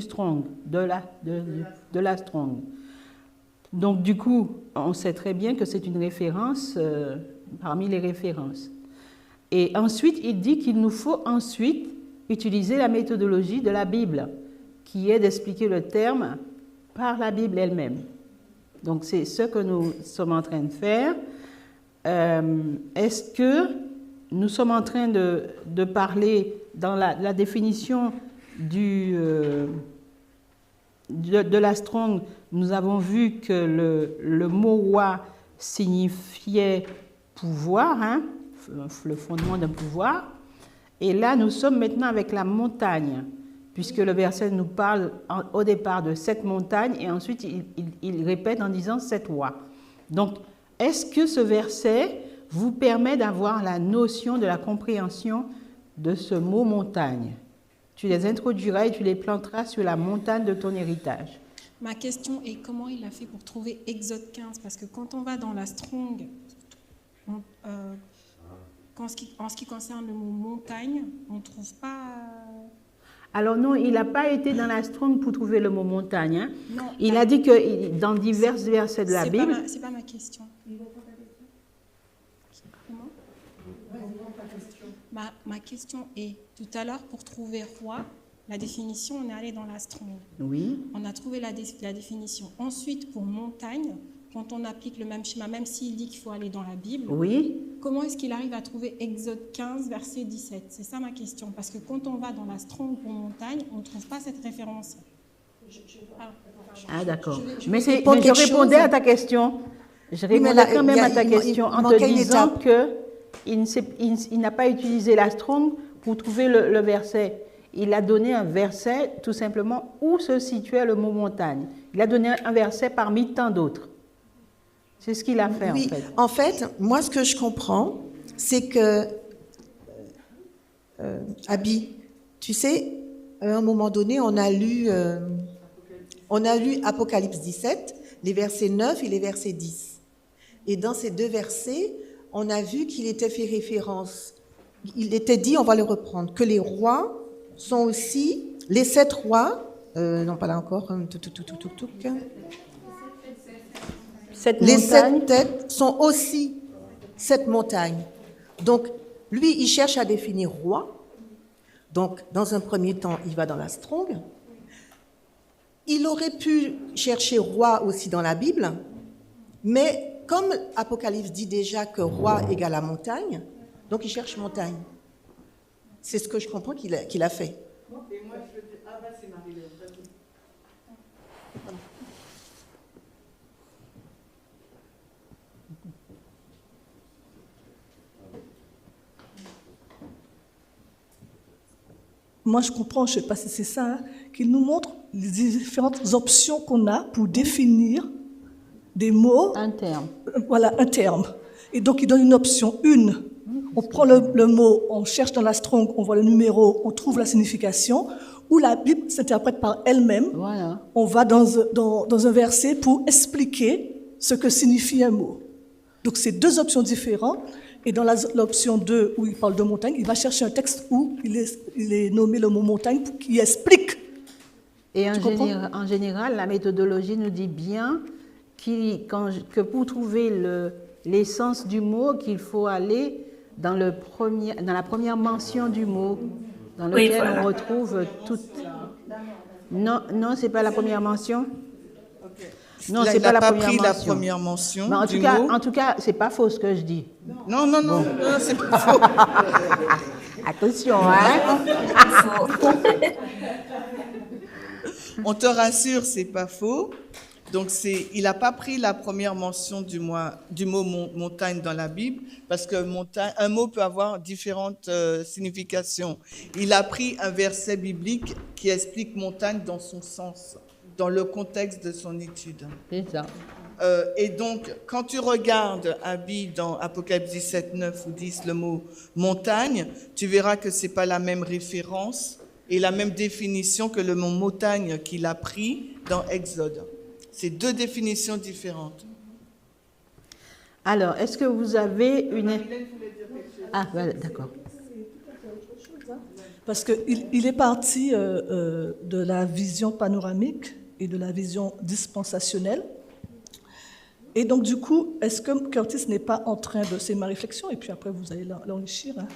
Strong, de la Strong. Donc, du coup, on sait très bien que c'est une référence parmi les références. Et ensuite, il dit qu'il nous faut ensuite utiliser la méthodologie de la Bible, qui est d'expliquer le terme par la Bible elle-même. Donc, c'est ce que nous sommes en train de faire. Est-ce que nous sommes en train de parler dans la définition de la Strong? Nous avons vu que le mot roi signifiait pouvoir, hein, le fondement d'un pouvoir. Et là, nous sommes maintenant avec la montagne, puisque le verset nous parle au départ de cette montagne et ensuite il répète en disant cette roi. Donc, est-ce que ce verset vous permet d'avoir la notion de la compréhension de ce mot montagne? tu les introduiras et tu les planteras sur la montagne de ton héritage. Ma question est comment il a fait pour trouver Exode 15? Parce que quand on va dans la Strong, en ce qui concerne le mot montagne, on ne trouve pas... Alors non, il n'a pas été dans la Strong pour trouver le mot montagne. Hein. Non, il a dit que dans divers versets de la Bible... C'est pas ma question. Comment? Ma question est, tout à l'heure, pour trouver roi, la définition, on est allé dans la Strong. Oui. On a trouvé la définition. Ensuite, pour montagne, quand on applique le même schéma, même s'il dit qu'il faut aller dans la Bible, Oui. comment est-ce qu'il arrive à trouver Exode 15, verset 17? C'est ça ma question. Parce que quand on va dans la Strong pour montagne, on ne trouve pas cette référence. Ah, d'accord. je Mais vais je répondais à ta question. Je répondais quand même à ta question en te disant qu'il n'a pas utilisé la Strong pour trouver le verset. Il a donné un verset tout simplement où se situait le mot montagne. Il a donné un verset parmi tant d'autres. C'est ce qu'il a fait, oui, en fait. En fait, moi, ce que je comprends, c'est que, Abby, tu sais, à un moment donné, on a lu Apocalypse 17, les versets 9 et les versets 10. Et dans ces deux versets, on a vu qu'il était fait référence. Il était dit, on va le reprendre, que les rois sont aussi, les 7 rois, non pas là encore, les 7 têtes sont aussi 7 montagnes. Donc, lui, il cherche à définir roi. Donc, dans un premier temps, il va dans la Strong. Il aurait pu chercher roi aussi dans la Bible, mais comme Apocalypse dit déjà que roi égale à montagne, donc il cherche montagne. C'est ce que je comprends qu'il a fait. Moi, je comprends, je ne sais pas si c'est ça, hein, qu'il nous montre les différentes options qu'on a pour définir des mots. Un terme. Voilà, un terme. Et donc, il donne une option, une. On prend le mot, on cherche dans la Strong, on voit le numéro, on trouve la signification, ou la Bible s'interprète par elle-même. Voilà. On va dans un verset pour expliquer ce que signifie un mot. Donc, c'est deux options différentes. Et dans l'option 2, où il parle de montagne, il va chercher un texte où il est nommé le mot montagne pour qu'il explique. Et en général, la méthodologie nous dit bien que pour trouver l'essence du mot, qu'il faut aller dans la première mention du mot, dans lequel on retrouve toute... Non, ce n'est pas la première mention. Non, c'est pas la première mention. Mais en tout cas, c'est pas faux ce que je dis. Non, c'est pas faux. Attention, hein. On te rassure, c'est pas faux. Donc il n'a pas pris la première mention du mot montagne dans la Bible, parce que un mot peut avoir différentes significations. Il a pris un verset biblique qui explique montagne dans son sens, dans le contexte de son étude. C'est ça. Et donc, quand tu regardes, Abby, dans Apocalypse 17, 9 ou 10, le mot montagne, tu verras que ce n'est pas la même référence et la même définition que le mot montagne qu'il a pris dans Exode. C'est deux définitions différentes. Alors, est-ce que vous avez une... Ah, voilà, d'accord. Parce qu'il est parti de la vision panoramique et de la vision dispensationnelle. Et donc, du coup, est-ce que Curtis n'est pas en train de... C'est ma réflexion, et puis après, vous allez l'enrichir. Hein.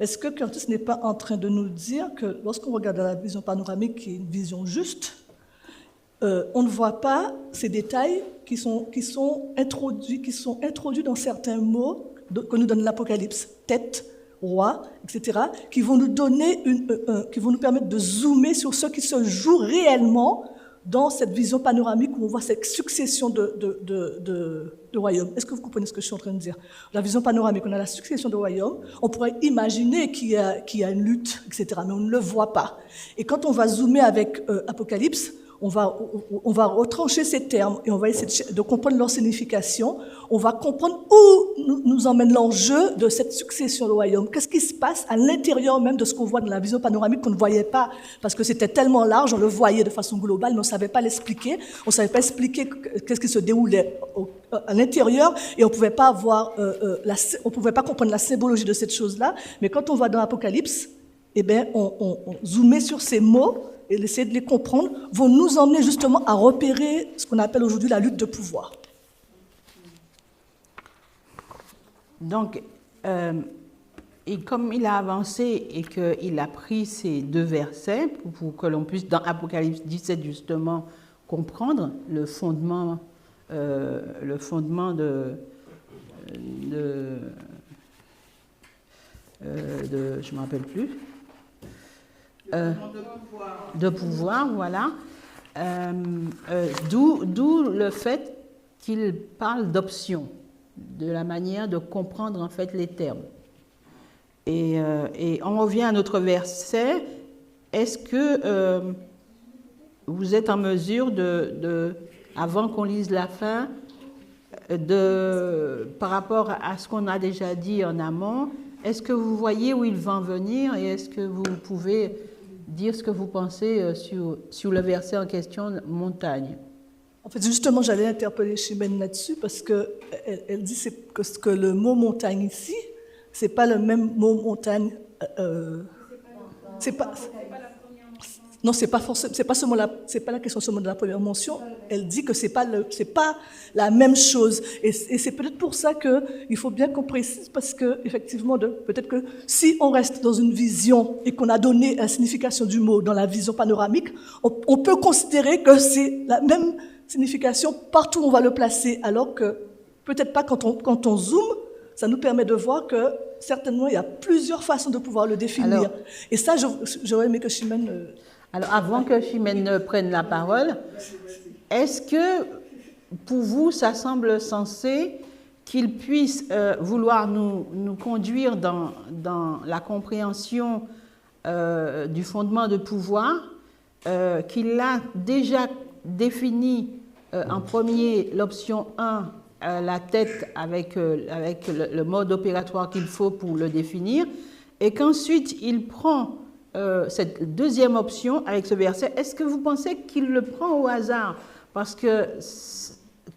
Est-ce que Curtis n'est pas en train de nous dire que lorsqu'on regarde la vision panoramique, qui est une vision juste, on ne voit pas ces détails qui sont introduits dans certains mots que nous donne l'Apocalypse, tête, roi, etc., qui vont nous donner qui vont nous permettre de zoomer sur ce qui se joue réellement dans cette vision panoramique où on voit cette succession de royaumes. Est-ce que vous comprenez ce que je suis en train de dire? La vision panoramique, on a la succession de royaumes, on pourrait imaginer qu'il y a une lutte, etc., mais on ne le voit pas. Et quand on va zoomer avec Apocalypse, on va retrancher ces termes et on va essayer de comprendre leur signification. On va comprendre où nous emmène l'enjeu de cette succession de royaumes. Qu'est-ce qui se passe à l'intérieur même de ce qu'on voit dans la vision panoramique qu'on ne voyait pas parce que c'était tellement large, on le voyait de façon globale, mais on ne savait pas l'expliquer. On ne savait pas expliquer qu'est-ce qui se déroulait à l'intérieur et on ne pouvait pas comprendre la symbologie de cette chose-là. Mais quand on va dans l'Apocalypse, eh bien, on zoomait sur ces mots et essayer de les comprendre vont nous emmener justement à repérer ce qu'on appelle aujourd'hui la lutte de pouvoir. Donc, et comme il a avancé et qu'il a pris ces 2 versets pour que l'on puisse, dans Apocalypse 17 justement, comprendre le fondement je ne me rappelle plus, de pouvoir, voilà. D'où le fait qu'il parle d'option, de la manière de comprendre en fait les termes. Et on revient à notre verset. Est-ce que vous êtes en mesure avant qu'on lise la fin, par rapport à ce qu'on a déjà dit en amont, est-ce que vous voyez où il va en venir et est-ce que vous pouvez dire ce que vous pensez sur le verset en question, montagne? En fait, justement, j'allais interpeller Chimène là-dessus parce qu'elle dit que le mot montagne ici, c'est pas le même mot montagne. Non, c'est pas la question seulement de la première mention. Elle dit que c'est pas la même chose. Et c'est peut-être pour ça qu'il faut bien qu'on précise, parce que effectivement, peut-être que si on reste dans une vision et qu'on a donné la signification du mot dans la vision panoramique, on peut considérer que c'est la même signification partout où on va le placer, alors que peut-être pas quand on zoome. Ça nous permet de voir que certainement il y a plusieurs façons de pouvoir le définir. Alors, et ça, j'aurais aimé que Chimène. Alors, avant que Chimène prenne la parole, est-ce que pour vous, ça semble sensé qu'il puisse vouloir nous conduire dans la compréhension du fondement de pouvoir, qu'il a déjà défini en premier l'option 1, la tête avec le mode opératoire qu'il faut pour le définir, et qu'ensuite il prend cette deuxième option avec ce verset. Est-ce que vous pensez qu'il le prend au hasard? Parce que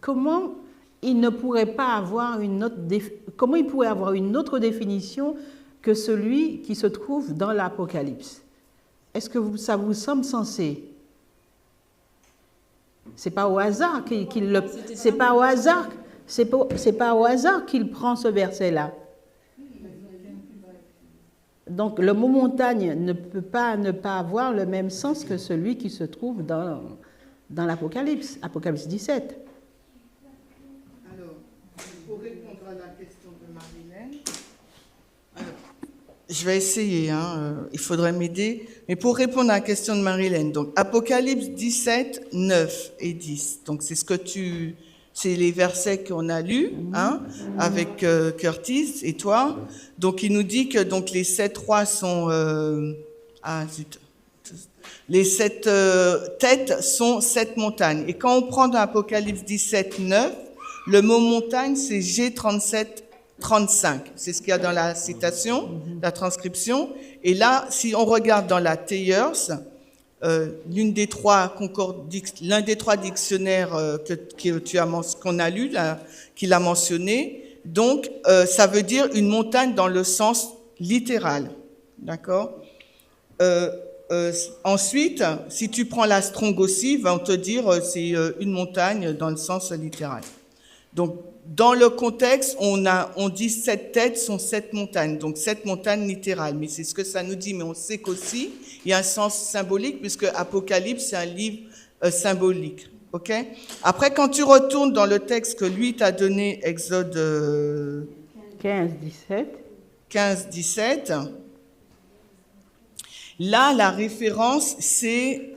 comment il ne pourrait pas avoir comment il pourrait avoir une autre définition que celui qui se trouve dans l'Apocalypse? Est-ce que ça vous semble sensé? C'est pas au hasard qu'il le. C'est pas au hasard. C'est pas au hasard qu'il prend ce verset-là. Donc le mot montagne ne peut pas ne pas avoir le même sens que celui qui se trouve dans l'Apocalypse, Apocalypse 17. Alors, pour répondre à la question de Marilène, je vais essayer, il faudrait m'aider, mais pour répondre à la question de Marilène, donc Apocalypse 17, 9 et 10, donc c'est les versets qu'on a lus avec Curtis et toi. Donc il nous dit que donc les 7 rois sont les 7 têtes sont 7 montagnes. Et quand on prend dans Apocalypse 17, 9, le mot montagne c'est G37, 35. C'est ce qu'il y a dans la citation, la transcription. Et là, si on regarde dans la Thayers, l'un des trois dictionnaires qu'on a lu, qu'il a mentionné, donc ça veut dire une montagne dans le sens littéral, d'accord. Ensuite, si tu prends la Strong aussi, va te dire c'est une montagne dans le sens littéral. Donc dans le contexte, on dit 7 têtes sont 7 montagnes, donc 7 montagnes littérales, mais c'est ce que ça nous dit, mais on sait qu'aussi il y a un sens symbolique, puisque Apocalypse, c'est un livre symbolique. Ok. Après, quand tu retournes dans le texte que lui t'a donné, Exode 15-17, là, la référence, c'est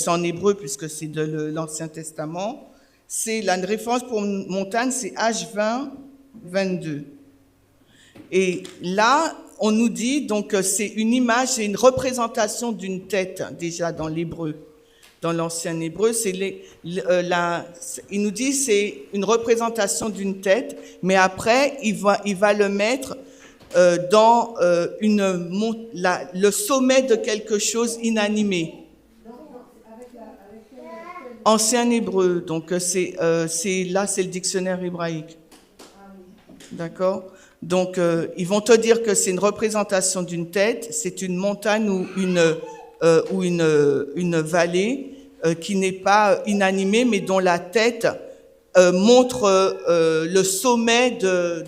en hébreu, puisque c'est de l'Ancien Testament, c'est la référence pour montagne, c'est H20, 22. Et là, on nous dit, donc, c'est une image, c'est une représentation d'une tête, déjà dans l'hébreu. dans l'ancien hébreu, il nous dit c'est une représentation d'une tête, mais après il va le mettre dans le sommet de quelque chose inanimé. Ancien hébreu, donc c'est le dictionnaire hébraïque. D'accord? Donc ils vont te dire que c'est une représentation d'une tête, c'est une montagne ou une vallée qui n'est pas inanimée, mais dont la tête montre le sommet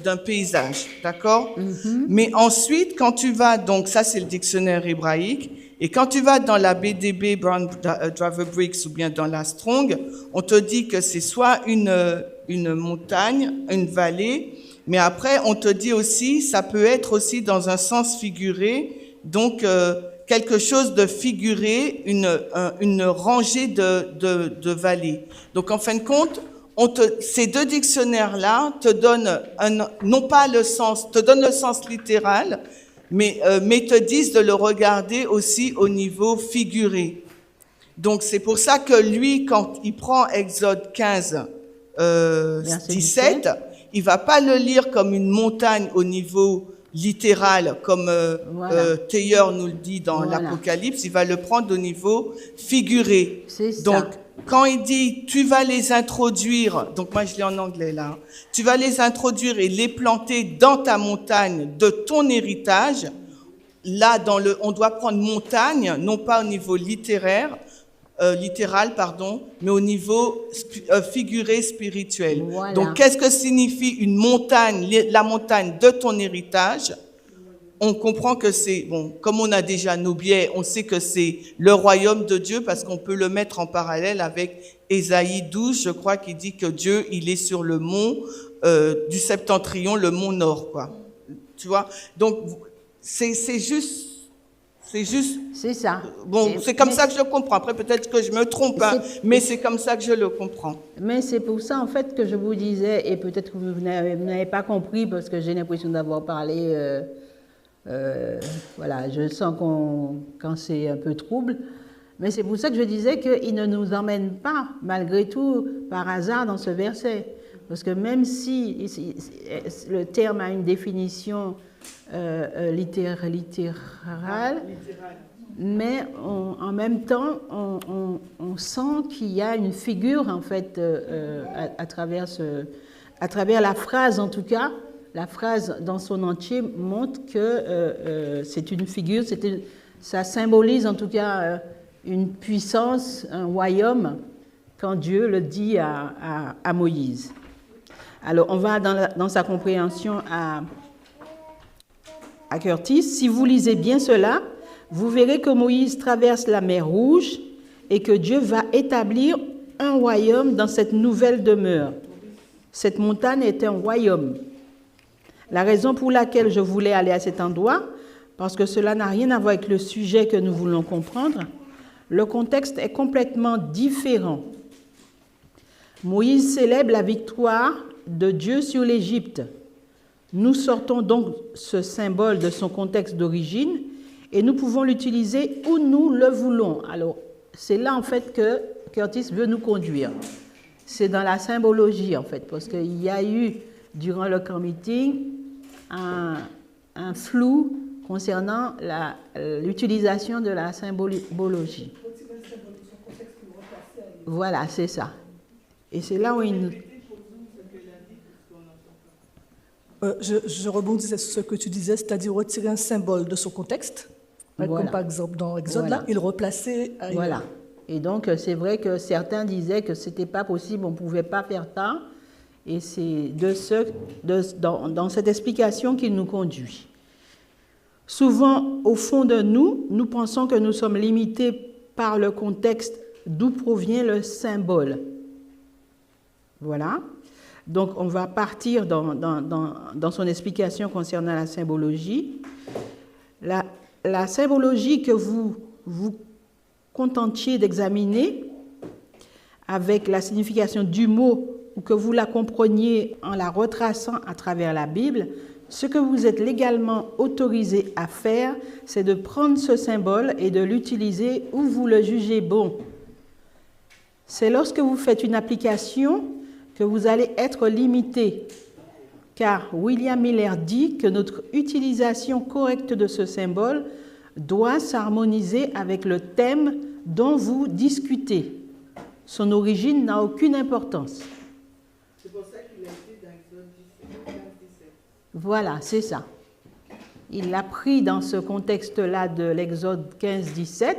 d'un paysage, d'accord? Mais ensuite, quand tu vas, donc ça c'est le dictionnaire hébraïque, et quand tu vas dans la BDB, Brown Driver Briggs, ou bien dans la Strong, on te dit que c'est soit une montagne, une vallée, mais après on te dit aussi, ça peut être aussi dans un sens figuré, donc quelque chose de figuré, une rangée de vallées. Donc en fin de compte, ces deux dictionnaires-là te donnent non pas le sens, te donnent le sens littéral, mais te disent de le regarder aussi au niveau figuré. Donc c'est pour ça que lui, quand il prend Exode 15, 17, il va pas le lire comme une montagne au niveau littéral, comme Thayer nous le dit dans l'Apocalypse, il va le prendre au niveau figuré. Donc, quand il dit « tu vas les introduire », donc moi je lis en anglais là, « tu vas les introduire et les planter dans ta montagne de ton héritage », là, on doit prendre montagne, non pas au niveau littéral, mais au niveau figuré spirituel. Voilà. Donc, qu'est-ce que signifie une montagne, la montagne de ton héritage? On comprend que c'est, comme on a déjà nos biais, on sait que c'est le royaume de Dieu parce qu'on peut le mettre en parallèle avec Ésaïe 12, je crois, qui dit que Dieu, il est sur le mont du septentrion, le mont nord, quoi. Tu vois? Donc, c'est juste... C'est ça. C'est comme ça que je le comprends. Après, peut-être que je me trompe, mais c'est comme ça que je le comprends. Mais c'est pour ça, en fait, que je vous disais, et peut-être que vous n'avez pas compris, parce que j'ai l'impression d'avoir parlé... voilà, je sens quand c'est un peu trouble. Mais c'est pour ça que je disais qu'il ne nous emmène pas, malgré tout, par hasard dans ce verset. Parce que même si le terme a une définition littérale, mais en même temps, on sent qu'il y a une figure, en fait, à travers la phrase, en tout cas. La phrase dans son entier montre que c'est une figure, ça symbolise en tout cas une puissance, un royaume, quand Dieu le dit à Moïse. Alors, on va dans sa compréhension à Curtis. Si vous lisez bien cela, vous verrez que Moïse traverse la mer Rouge et que Dieu va établir un royaume dans cette nouvelle demeure. Cette montagne est un royaume. La raison pour laquelle je voulais aller à cet endroit, parce que cela n'a rien à voir avec le sujet que nous voulons comprendre, le contexte est complètement différent. Moïse célèbre la victoire de Dieu sur l'Égypte. Nous sortons donc ce symbole de son contexte d'origine et nous pouvons l'utiliser où nous le voulons. Alors, c'est là en fait que Curtis veut nous conduire. C'est dans la symbologie en fait, parce qu'il y a eu, durant le camp meeting, un flou concernant l'utilisation de la symbologie. Voilà, c'est ça. Et c'est là où il nous... Je rebondissais sur ce que tu disais, c'est-à-dire retirer un symbole de son contexte, voilà. Comme par exemple dans Exode, voilà. Là, et le replacer ailleurs. Voilà. Et donc, c'est vrai que certains disaient que ce n'était pas possible, on ne pouvait pas faire ça. Et c'est dans cette explication qu'il nous conduit. Souvent, au fond de nous, nous pensons que nous sommes limités par le contexte d'où provient le symbole. Voilà. Donc, on va partir dans son explication concernant la symbologie. La symbologie que vous contentiez d'examiner avec la signification du mot ou que vous la compreniez en la retraçant à travers la Bible, ce que vous êtes légalement autorisé à faire, c'est de prendre ce symbole et de l'utiliser où vous le jugez bon. C'est lorsque vous faites une application que vous allez être limité. Car William Miller dit que notre utilisation correcte de ce symbole doit s'harmoniser avec le thème dont vous discutez. Son origine n'a aucune importance. C'est pour ça qu'il a été dans Exode 17. Voilà, c'est ça. Il l'a pris dans ce contexte-là de l'Exode 15-17.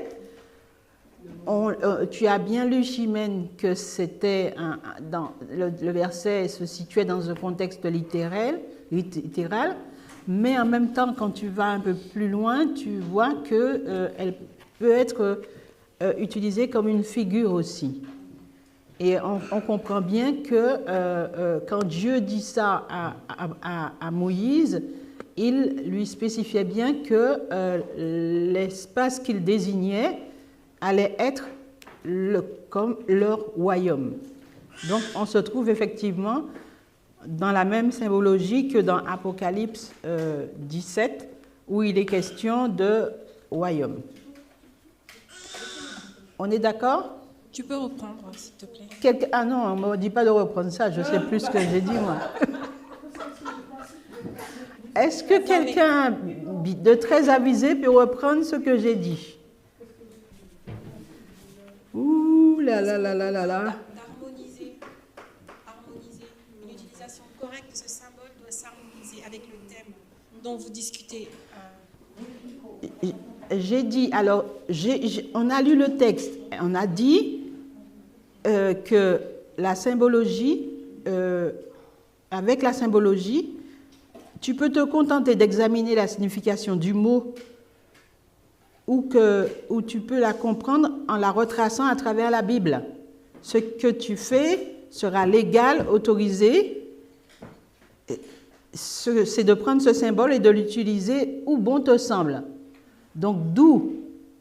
Tu as bien lu, Chimène, que c'était le verset se situait dans un contexte littéral, mais en même temps, quand tu vas un peu plus loin, tu vois qu'elle peut être utilisée comme une figure aussi. Et on comprend bien que quand Dieu dit ça à Moïse, il lui spécifiait bien que l'espace qu'il désignait allait être comme leur royaume. Donc on se trouve effectivement dans la même symbologie que dans Apocalypse 17, où il est question de royaume. On est d'accord ? Tu peux reprendre, s'il te plaît. Ah non, on ne me dit pas de reprendre ça, je sais plus ce que j'ai dit moi. Est-ce que quelqu'un de très avisé peut reprendre ce que j'ai dit? Ouh là là là là là là. D'harmoniser. Une utilisation correcte de ce symbole doit s'harmoniser avec le thème dont vous discutez. J'ai dit, alors, on a lu le texte, on a dit que la symbologie, avec la symbologie, tu peux te contenter d'examiner la signification du mot ou tu peux la comprendre en la retraçant à travers la Bible. Ce que tu fais sera légal, autorisé, c'est de prendre ce symbole et de l'utiliser où bon te semble. Donc, d'où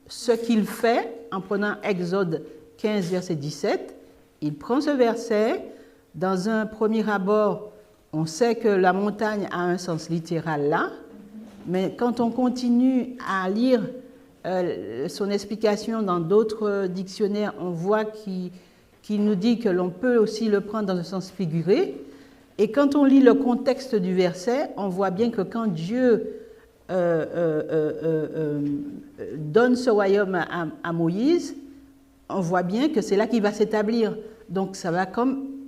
ce qu'il fait en prenant Exode 15, verset 17. Il prend ce verset. Dans un premier abord, on sait que la montagne a un sens littéral là, mais quand on continue à lire son explication dans d'autres dictionnaires, on voit qu'il nous dit que l'on peut aussi le prendre dans un sens figuré. Et quand on lit le contexte du verset, on voit bien que quand Dieu donne ce royaume à Moïse, on voit bien que c'est là qu'il va s'établir. Donc ça va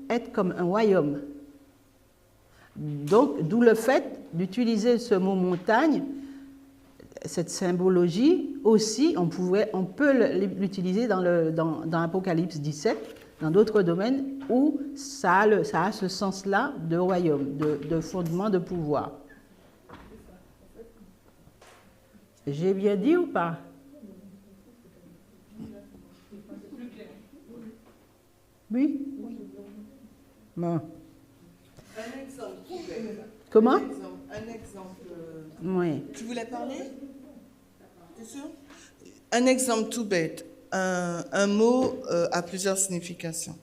être comme un royaume. Donc d'où le fait d'utiliser ce mot montagne, cette symbologie aussi, on peut l'utiliser dans Apocalypse 17, dans d'autres domaines où ça a ce sens-là de royaume, de fondement de pouvoir. J'ai bien dit ou pas? Oui? Bon. Un exemple. Comment? Un exemple. Oui. Tu voulais parler? T'es sûr? Un exemple tout bête. Un mot a plusieurs significations.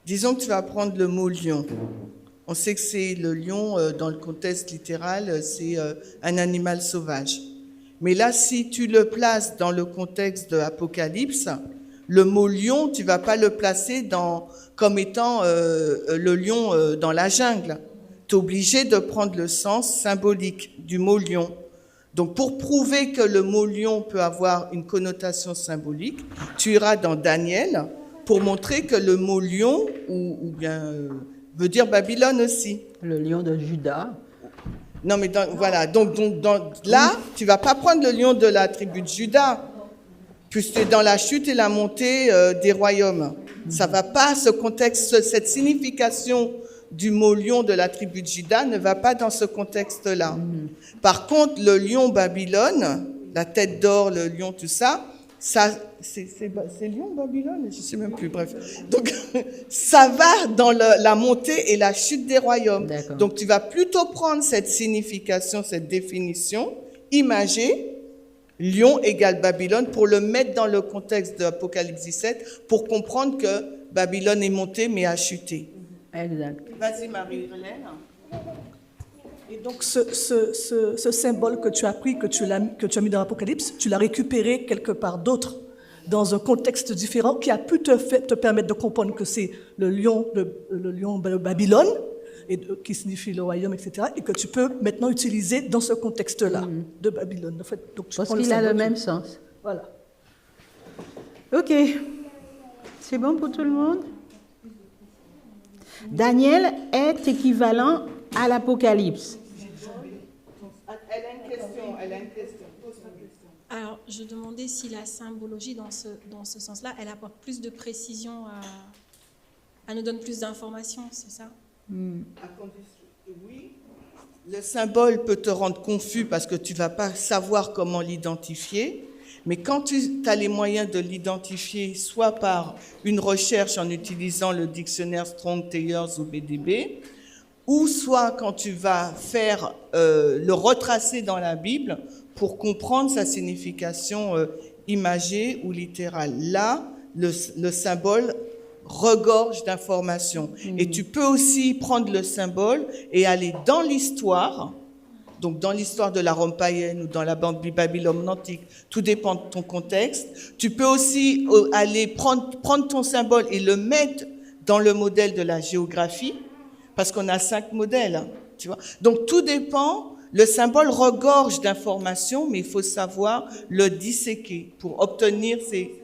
Disons que tu vas prendre le mot lion. On sait que c'est le lion, dans le contexte littéral, c'est un animal sauvage. Mais là, si tu le places dans le contexte de Apocalypse, le mot lion, tu vas pas le placer comme étant le lion dans la jungle. Tu es obligé de prendre le sens symbolique du mot lion. Donc, pour prouver que le mot lion peut avoir une connotation symbolique, tu iras dans Daniel pour montrer que le mot lion, ou bien, veut dire Babylone aussi. Le lion de Juda. Non, mais voilà. Donc là, tu vas pas prendre le lion de la tribu de Juda, puisque dans la chute et la montée des royaumes. Ça va pas, ce contexte, cette signification du mot lion de la tribu de Juda ne va pas dans ce contexte-là. Par contre, le lion Babylone, la tête d'or, le lion, tout ça, c'est lion Babylone, je sais même plus, bref. Donc, ça va dans la montée et la chute des royaumes. Donc, tu vas plutôt prendre cette signification, cette définition imagée, lion égale Babylone, pour le mettre dans le contexte de Apocalypse 17, pour comprendre que Babylone est montée mais a chuté. Exact. Vas-y, Marie-Hélène. Et donc, ce symbole que tu as pris, que tu as mis dans l'Apocalypse, tu l'as récupéré quelque part d'autre. dans un contexte différent qui a pu te permettre de comprendre que c'est le lion de Babylone, qui signifie le royaume, etc., et que tu peux maintenant utiliser dans ce contexte-là de Babylone. En fait, donc, Parce qu'il a le même sens. Voilà. Ok. C'est bon pour tout le monde? Daniel est équivalent à l'Apocalypse. Elle a une question. Alors, je demandais si la symbologie dans ce sens-là, elle apporte plus de précision, elle nous donne plus d'informations, c'est ça? Oui. Le symbole peut te rendre confus parce que tu ne vas pas savoir comment l'identifier, mais quand tu as les moyens de l'identifier, soit par une recherche en utilisant le dictionnaire Strong, Thayers ou BDB, ou soit quand tu vas faire le retracer dans la Bible pour comprendre sa signification imagée ou littérale. Là, le symbole regorge d'informations. Et tu peux aussi prendre le symbole et aller dans l'histoire, donc dans l'histoire de la Rome païenne ou dans la Babylone antique, tout dépend de ton contexte. Tu peux aussi aller prendre ton symbole et le mettre dans le modèle de la géographie, parce qu'on a 5 modèles, hein, tu vois. Donc tout dépend, le symbole regorge d'informations, mais il faut savoir le disséquer pour obtenir ces...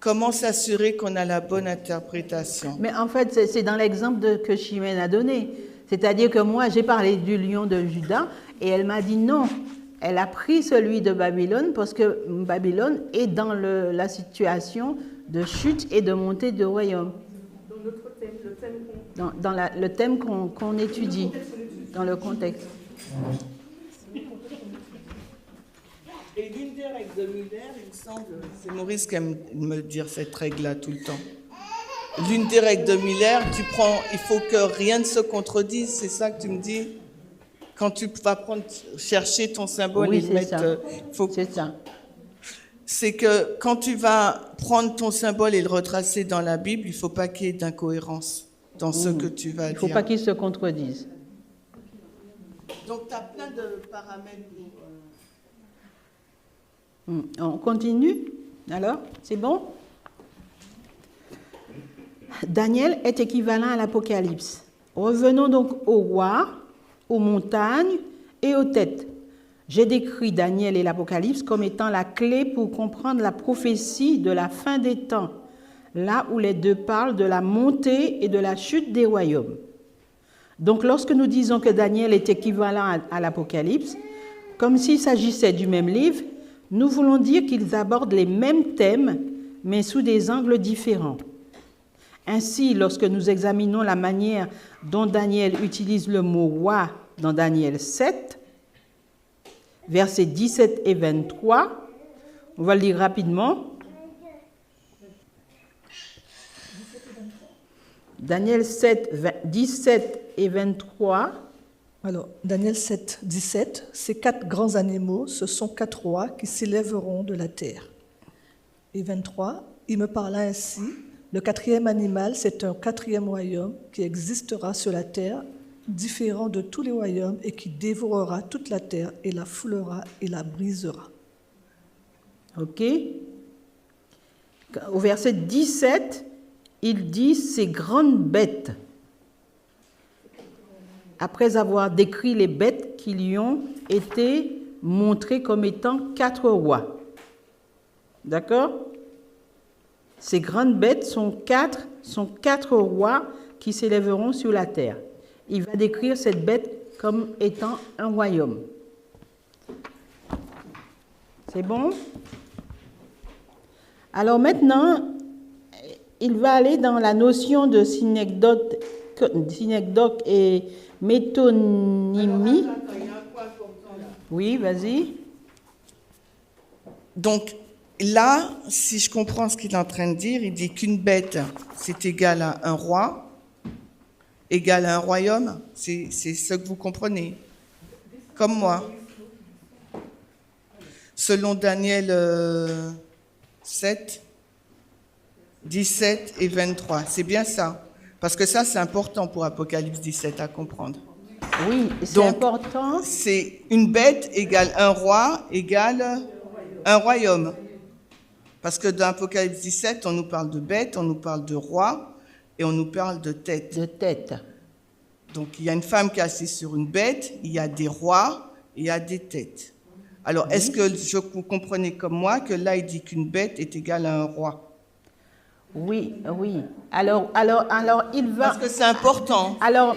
Comment s'assurer qu'on a la bonne interprétation? Mais en fait, c'est dans l'exemple que Chimène a donné. C'est-à-dire que moi, j'ai parlé du lion de Juda et elle m'a dit non. Elle a pris celui de Babylone parce que Babylone est dans la situation de chute et de montée du royaume. Dans notre thème, le thème Dans le thème qu'on étudie, dans le contexte. Et l'une des règles de Muller, il me semble, c'est Maurice qui aime me dire cette règle-là tout le temps. L'une des règles de Muller, il faut que rien ne se contredise, c'est ça que tu me dis? Quand tu vas chercher ton symbole oui, et le mettre... c'est ça. C'est que quand tu vas prendre ton symbole et le retracer dans la Bible, il ne faut pas qu'il y ait d'incohérence dans ce que tu vas dire. Il ne faut pas qu'ils se contredisent. Donc, tu as plein de paramètres pour... On continue? Alors, c'est bon? Daniel est équivalent à l'Apocalypse. Revenons donc au roi, aux montagnes et aux têtes. J'ai décrit Daniel et l'Apocalypse comme étant la clé pour comprendre la prophétie de la fin des temps, là où les deux parlent de la montée et de la chute des royaumes. Donc, lorsque nous disons que Daniel est équivalent à l'Apocalypse, comme s'il s'agissait du même livre, nous voulons dire qu'ils abordent les mêmes thèmes, mais sous des angles différents. Ainsi, lorsque nous examinons la manière dont Daniel utilise le mot « roi » dans Daniel 7, versets 17 et 23, on va le lire rapidement. Daniel 7, 17 et 23. Alors, Daniel 7, 17, ces 4 grands animaux, ce sont 4 rois qui s'élèveront de la terre. Et 23, il me parla ainsi, le 4e animal, c'est un 4e royaume qui existera sur la terre, différent de tous les royaumes et qui dévorera toute la terre et la foulera et la brisera. Ok. Au verset 17, il dit ces grandes bêtes. Après avoir décrit les bêtes qui lui ont été montrées comme étant 4 rois. D'accord? Ces grandes bêtes sont quatre rois qui s'élèveront sur la terre. Il va décrire cette bête comme étant un royaume. C'est bon? Alors maintenant, il va aller dans la notion de synecdoque et métonymie. Alors, il y a un point important là. Oui, vas-y. Donc là, si je comprends ce qu'il est en train de dire, il dit qu'une bête, c'est égal à un roi, égal à un royaume. C'est ce que vous comprenez, comme moi. Selon Daniel 7, 17 et 23. C'est bien ça. Parce que ça, c'est important pour Apocalypse 17 à comprendre. Oui, c'est Donc, important. C'est une bête égale un roi égale un royaume. Parce que dans Apocalypse 17, on nous parle de bêtes, on nous parle de rois et on nous parle de têtes. De tête. Donc il y a une femme qui est assise sur une bête, il y a des rois et il y a des têtes. Alors est-ce que vous comprenez comme moi que là il dit qu'une bête est égale à un roi? Oui, oui. Alors, il va... Parce que c'est important. Alors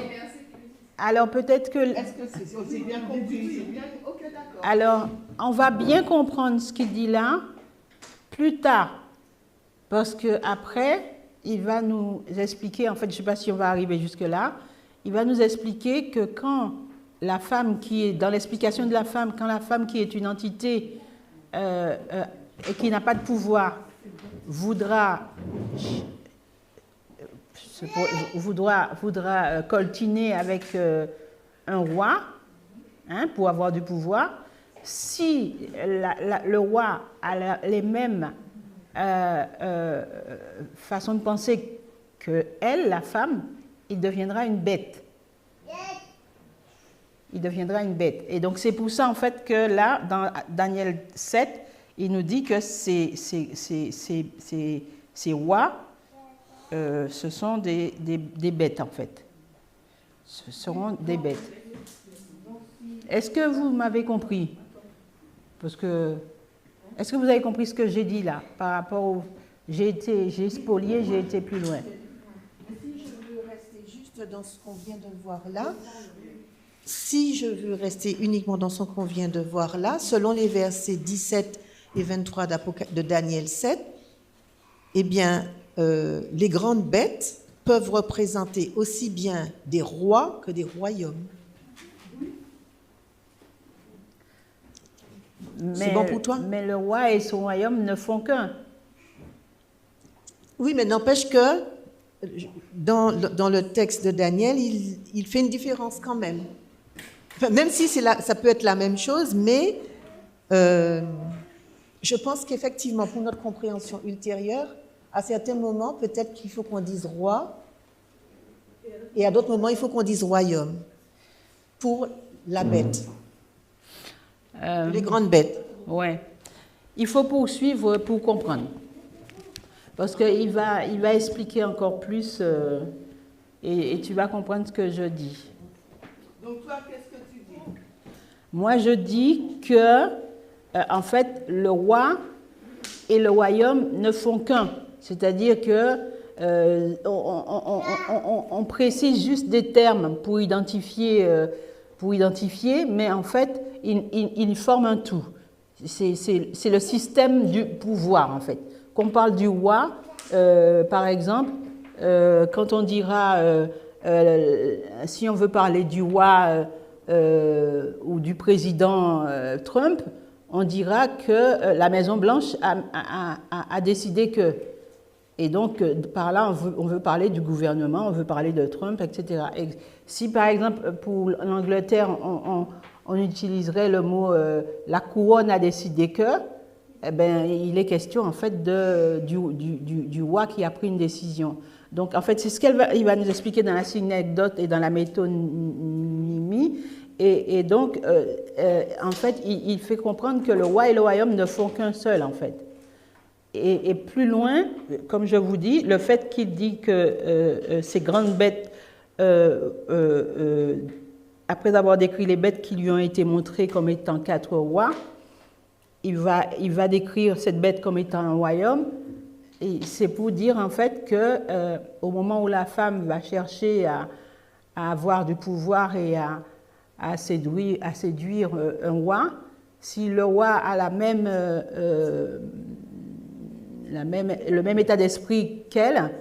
peut-être que... Est-ce que c'est bien compris? Ok, d'accord. Alors, on va bien comprendre ce qu'il dit là plus tard. Parce qu'après, il va nous expliquer, en fait, je ne sais pas si on va arriver jusque-là, il va nous expliquer que quand la femme qui est, dans l'explication de la femme, quand la femme qui est une entité et qui n'a pas de pouvoir voudra coltiner avec un roi, pour avoir du pouvoir, si le roi a les mêmes façons de penser que elle, la femme, il deviendra une bête. Il deviendra une bête. Et donc c'est pour ça en fait que là, dans Daniel 7, il nous dit que ces rois, ce sont des bêtes en fait. Ce seront des bêtes. Est-ce que vous m'avez compris? Parce que, est-ce que vous avez compris ce que j'ai dit là par rapport au... J'ai spolié, j'ai été plus loin. Si je veux rester juste dans ce qu'on vient de voir là, si je veux rester uniquement dans ce qu'on vient de voir là, selon les versets 17 et 23 de Daniel 7, eh bien, les grandes bêtes peuvent représenter aussi bien des rois que des royaumes. C'est bon pour toi? Mais le roi et son royaume ne font qu'un. Oui, mais n'empêche que dans le texte de Daniel, il fait une différence quand même. Enfin, même si ça peut être la même chose, mais je pense qu'effectivement, pour notre compréhension ultérieure, à certains moments, peut-être qu'il faut qu'on dise roi, et à d'autres moments, il faut qu'on dise royaume, pour la bête, les grandes bêtes. Oui. Il faut poursuivre pour comprendre. Parce qu'il va expliquer encore plus et tu vas comprendre ce que je dis. Donc toi, qu'est-ce que tu dis? Moi, je dis que, en fait, le roi et le royaume ne font qu'un. C'est-à-dire que on précise juste des termes pour identifier, mais en fait, ils forment un tout. C'est le système du pouvoir, en fait. Qu'on parle du roi, par exemple, quand on dira, si on veut parler du roi ou du président Trump, on dira que la Maison-Blanche a décidé que. Et donc, par là, on veut parler du gouvernement, on veut parler de Trump, etc. Et si, par exemple, pour l'Angleterre, on utiliserait le mot « la couronne a décidé que », eh bien, il est question, en fait, du roi qui a pris une décision. Donc, en fait, c'est ce qu'il va nous expliquer dans la synecdoque et dans la métonymie. Et donc, en fait, il fait comprendre que le roi et le royaume ne font qu'un seul, en fait. Et plus loin, comme je vous dis, le fait qu'il dit que ces grandes bêtes, après avoir décrit les bêtes qui lui ont été montrées comme étant 4 rois, il va décrire cette bête comme étant un royaume. Et c'est pour dire en fait que au moment où la femme va chercher à avoir du pouvoir et à séduire un roi, si le roi a le même état d'esprit qu'elle,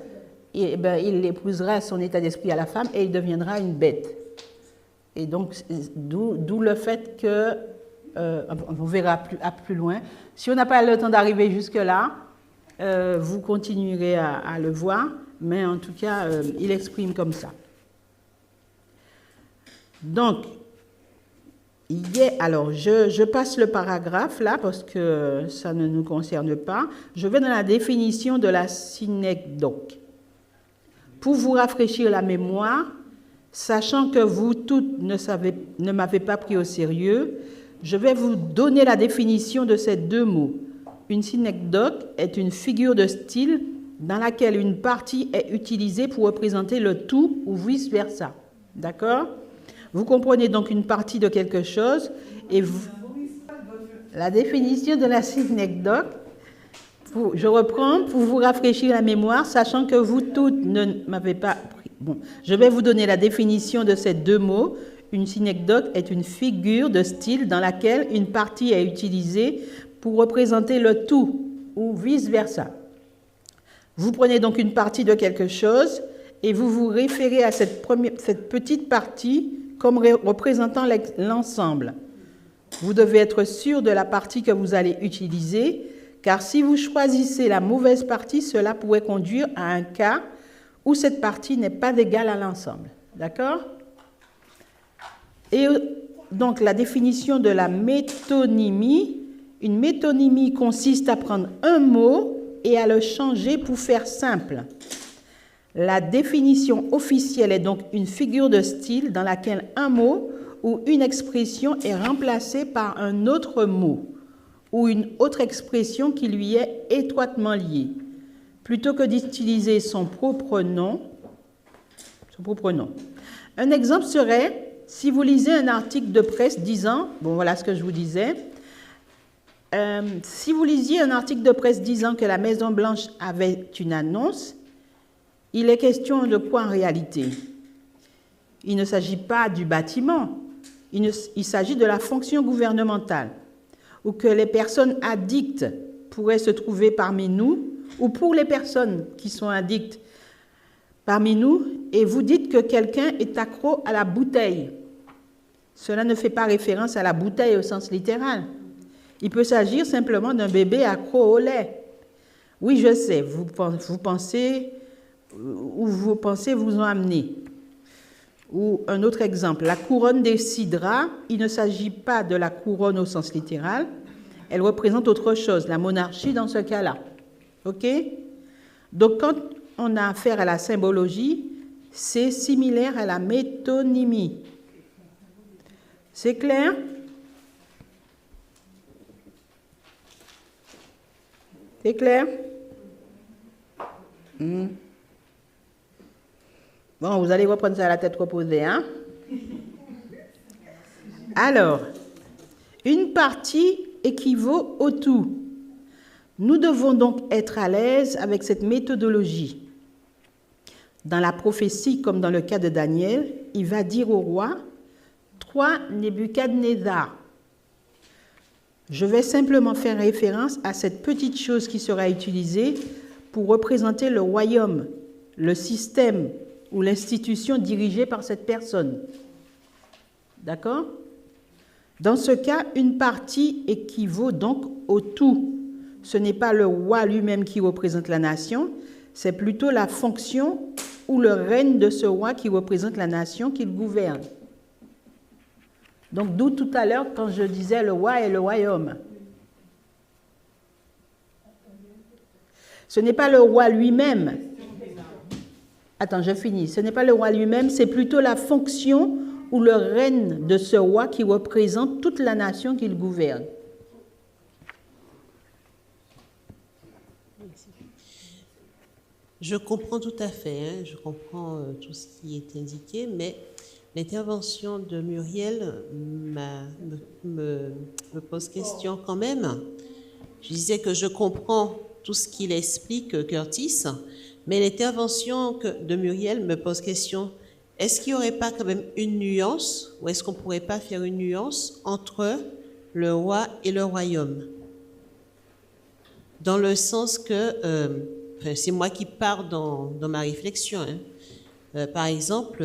et ben, il épousera son état d'esprit à la femme et il deviendra une bête. Et donc, d'où le fait que, on verra plus loin. Si on n'a pas le temps d'arriver jusque-là, vous continuerez à le voir, mais en tout cas, il exprime comme ça. Donc, alors, je passe le paragraphe là parce que ça ne nous concerne pas. Je vais dans la définition de la synecdoque. Pour vous rafraîchir la mémoire, sachant que vous toutes ne m'avez pas pris au sérieux, je vais vous donner la définition de ces deux mots. une synecdoque est une figure de style dans laquelle une partie est utilisée pour représenter le tout ou vice-versa. D'accord? Vous comprenez donc une partie de quelque chose et la définition de la synecdoque, je reprends pour vous rafraîchir la mémoire, sachant que vous toutes ne m'avez pas pris. Bon, je vais vous donner la définition de ces deux mots. Une synecdoque est une figure de style dans laquelle une partie est utilisée pour représenter le tout ou vice-versa. Vous prenez donc une partie de quelque chose et vous vous référez à cette petite partie comme représentant l'ensemble. Vous devez être sûr de la partie que vous allez utiliser, car si vous choisissez la mauvaise partie, cela pourrait conduire à un cas où cette partie n'est pas égale à l'ensemble. D'accord? Et donc, la définition de la métonymie. Une métonymie consiste à prendre un mot et à le changer pour faire simple. La définition officielle est donc une figure de style dans laquelle un mot ou une expression est remplacée par un autre mot ou une autre expression qui lui est étroitement liée, plutôt que d'utiliser son propre nom. Un exemple serait, si vous lisez un article de presse disant, bon voilà ce que je vous disais, si vous lisiez un article de presse disant que la Maison-Blanche avait une annonce, il est question de quoi en réalité? Il ne s'agit pas du bâtiment, il s'agit de la fonction gouvernementale, ou que les personnes addictes pourraient se trouver parmi nous, ou pour les personnes qui sont addictes parmi nous, et vous dites que quelqu'un est accro à la bouteille. Cela ne fait pas référence à la bouteille au sens littéral. Il peut s'agir simplement d'un bébé accro au lait. Oui, je sais, vous pensez vous en amener. Ou un autre exemple, la couronne des sidras, il ne s'agit pas de la couronne au sens littéral, elle représente autre chose, la monarchie dans ce cas-là. OK? Donc, quand on a affaire à la symbologie, c'est similaire à la métonymie. C'est clair? C'est clair? Bon, vous allez reprendre ça à la tête reposée, hein? Alors, une partie équivaut au tout. Nous devons donc être à l'aise avec cette méthodologie. Dans la prophétie, comme dans le cas de Daniel, il va dire au roi, « Toi, Nebuchadnezzar ». Je vais simplement faire référence à cette petite chose qui sera utilisée pour représenter le royaume, le système ou l'institution dirigée par cette personne. D'accord? Dans ce cas, une partie équivaut donc au tout. Ce n'est pas le roi lui-même qui représente la nation, c'est plutôt la fonction ou le règne de ce roi qui représente la nation qu'il gouverne. Donc, d'où tout à l'heure, quand je disais le roi et le royaume. Ce n'est pas le roi lui-même. Attends, je finis. Ce n'est pas le roi lui-même, c'est plutôt la fonction ou le règne de ce roi qui représente toute la nation qu'il gouverne. Je comprends tout à fait, hein, je comprends tout ce qui est indiqué, mais l'intervention de Muriel me pose question quand même. Je disais que je comprends tout ce qu'il explique, Curtis, mais l'intervention de Muriel me pose question. Est-ce qu'il n'y aurait pas quand même une nuance, ou est-ce qu'on ne pourrait pas faire une nuance entre le roi et le royaume? Dans le sens que, c'est moi qui pars dans ma réflexion, hein. Par exemple,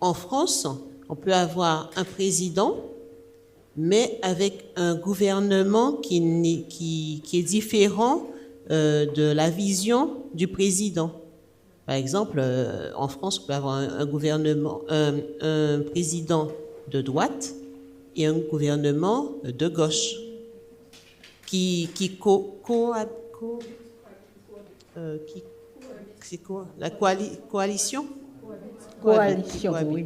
en France, on peut avoir un président, mais avec un gouvernement qui est différent de la vision du président. Par exemple, en France, on peut avoir un gouvernement, un président de droite et un gouvernement de gauche c'est quoi? La coalition? Coalition, oui.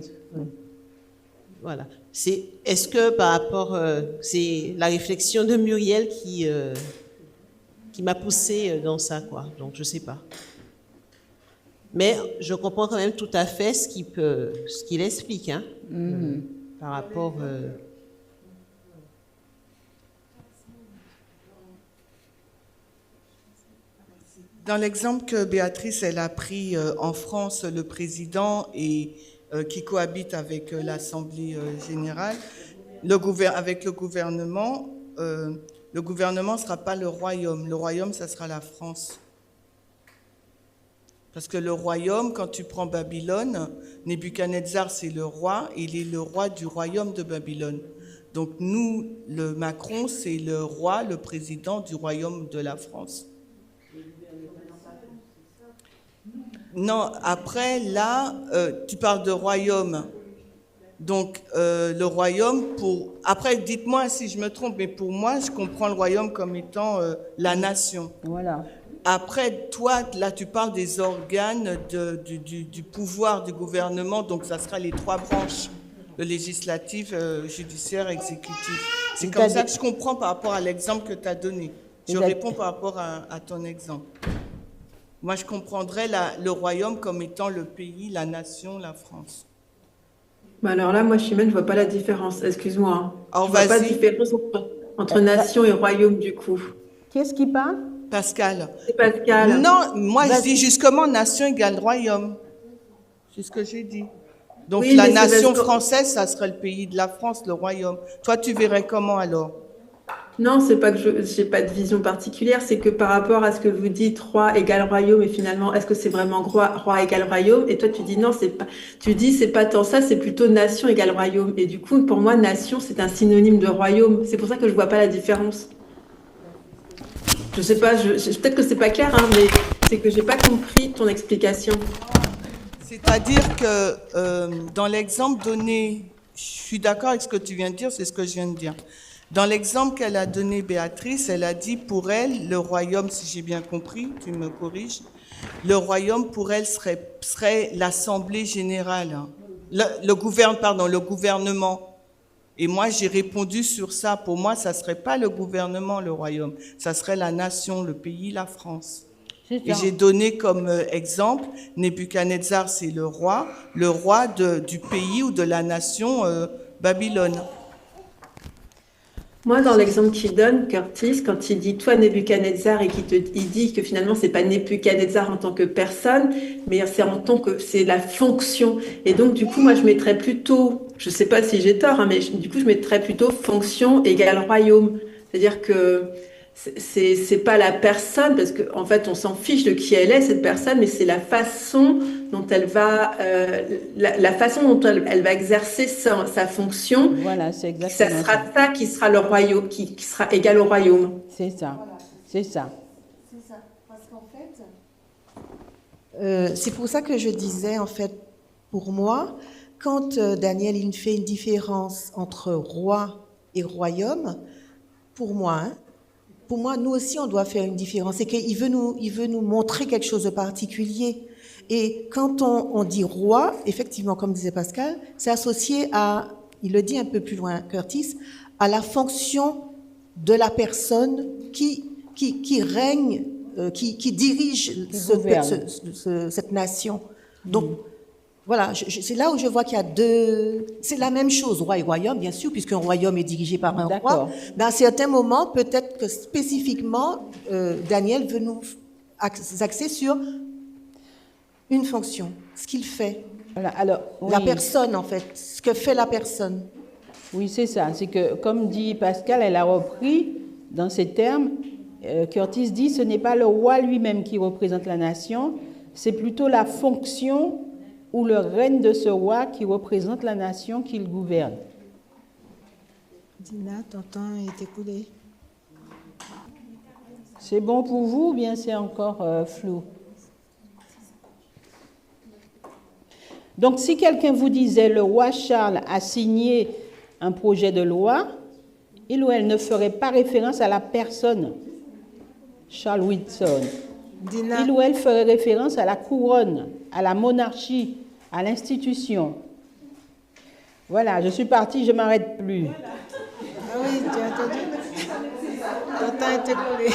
Voilà. Est-ce que par rapport, c'est la réflexion de Muriel qui m'a poussé dans ça, quoi. Donc je sais pas. Mais je comprends quand même tout à fait ce qu'il explique, hein, par rapport. Dans l'exemple que Béatrice elle a pris en France, le président et qui cohabite avec l'Assemblée générale, avec le gouvernement ne sera pas le royaume. Le royaume, ça sera la France. Parce que le royaume, quand tu prends Babylone, Nebuchadnezzar, c'est le roi, et il est le roi du royaume de Babylone. Donc nous, le Macron, c'est le roi, le président du royaume de la France. Non, après, là, tu parles de royaume. Donc, le royaume, après, dites-moi si je me trompe, mais pour moi, je comprends le royaume comme étant la nation. Voilà. Après, toi, là, tu parles des organes du pouvoir du gouvernement, donc ça sera les 3 branches, le législatif, judiciaire, exécutif. C'est comme ça que je comprends par rapport à l'exemple que tu as donné. Je réponds par rapport à ton exemple. Moi, je comprendrais le royaume comme étant le pays, la nation, la France. Bah alors là, moi, Chimène, je vois pas la différence. Excuse-moi. Hein. Alors, je vois pas de différence entre nation et royaume, du coup. Qui qui parle? Pascal. C'est Pascal. Non, moi, je dis justement nation égale royaume. C'est ce que j'ai dit. Donc, oui, la nation française, ça serait le pays de la France, le royaume. Toi, tu verrais comment alors? Non, c'est pas que je n'ai pas de vision particulière, c'est que par rapport à ce que vous dites, roi égale royaume, et finalement, est-ce que c'est vraiment roi égale royaume? Et toi, tu dis non, c'est pas, tu dis c'est pas tant ça, c'est plutôt nation égale royaume. Et du coup, pour moi, nation, c'est un synonyme de royaume. C'est pour ça que je vois pas la différence. Je sais pas, peut-être que c'est pas clair, hein, mais c'est que j'ai pas compris ton explication. C'est-à-dire que dans l'exemple donné, je suis d'accord avec ce que tu viens de dire, c'est ce que je viens de dire. Dans l'exemple qu'elle a donné, Béatrice, elle a dit pour elle, le royaume, si j'ai bien compris, tu me corriges, le royaume pour elle serait l'Assemblée générale, le gouvernement. Et moi, j'ai répondu sur ça. Pour moi, ça serait pas le gouvernement, le royaume, ça serait la nation, le pays, la France. Et j'ai donné comme exemple, Nebuchadnezzar, c'est le roi du pays ou de la nation Babylone. Moi, dans l'exemple qu'il donne, Curtis, quand il dit toi Nebuchadnezzar et il dit que finalement c'est pas Nebuchadnezzar en tant que personne, mais c'est en tant que c'est la fonction. Et donc du coup, moi je mettrais plutôt, je sais pas si j'ai tort, hein, mais du coup je mettrais plutôt fonction égale royaume. C'est-à-dire que c'est pas la personne, parce que en fait on s'en fiche de qui elle est cette personne, mais c'est la façon dont elle va la façon dont elle va exercer sa fonction. Voilà, c'est exactement ça. Sera ça qui sera le royaume, qui sera égal au royaume. C'est ça, voilà. C'est ça. C'est ça, parce qu'en fait, c'est pour ça que je disais en fait, pour moi, quand Daniel il fait une différence entre roi et royaume, pour moi, nous aussi, on doit faire une différence. C'est qu'il veut nous montrer quelque chose de particulier. Et quand on dit roi, effectivement, comme disait Pascal, c'est associé à, il le dit un peu plus loin, Curtis, à la fonction de la personne qui règne, qui dirige cette nation. Donc, voilà, c'est là où je vois qu'il y a deux... C'est la même chose, roi et royaume, bien sûr, puisqu'un royaume est dirigé par un roi. Mais à un certain moment, peut-être que spécifiquement, Daniel veut nous axer sur une fonction, ce qu'il fait. Voilà, alors, oui. La personne, en fait, ce que fait la personne. Oui, c'est ça. C'est que, comme dit Pascal, elle a repris, dans ces termes, Curtis dit, ce n'est pas le roi lui-même qui représente la nation, c'est plutôt la fonction ou le règne de ce roi qui représente la nation qu'il gouverne. Dina, ton temps est écoulé. C'est bon pour vous ou bien c'est encore flou? Donc, si quelqu'un vous disait le roi Charles a signé un projet de loi, il ou elle ne ferait pas référence à la personne, Charles Wilson. Dina. Il ou elle ferait référence à la couronne, à la monarchie, à l'institution. Voilà, je suis partie, je ne m'arrête plus. Ah oui, tu as entendu? Ton temps est écoulé.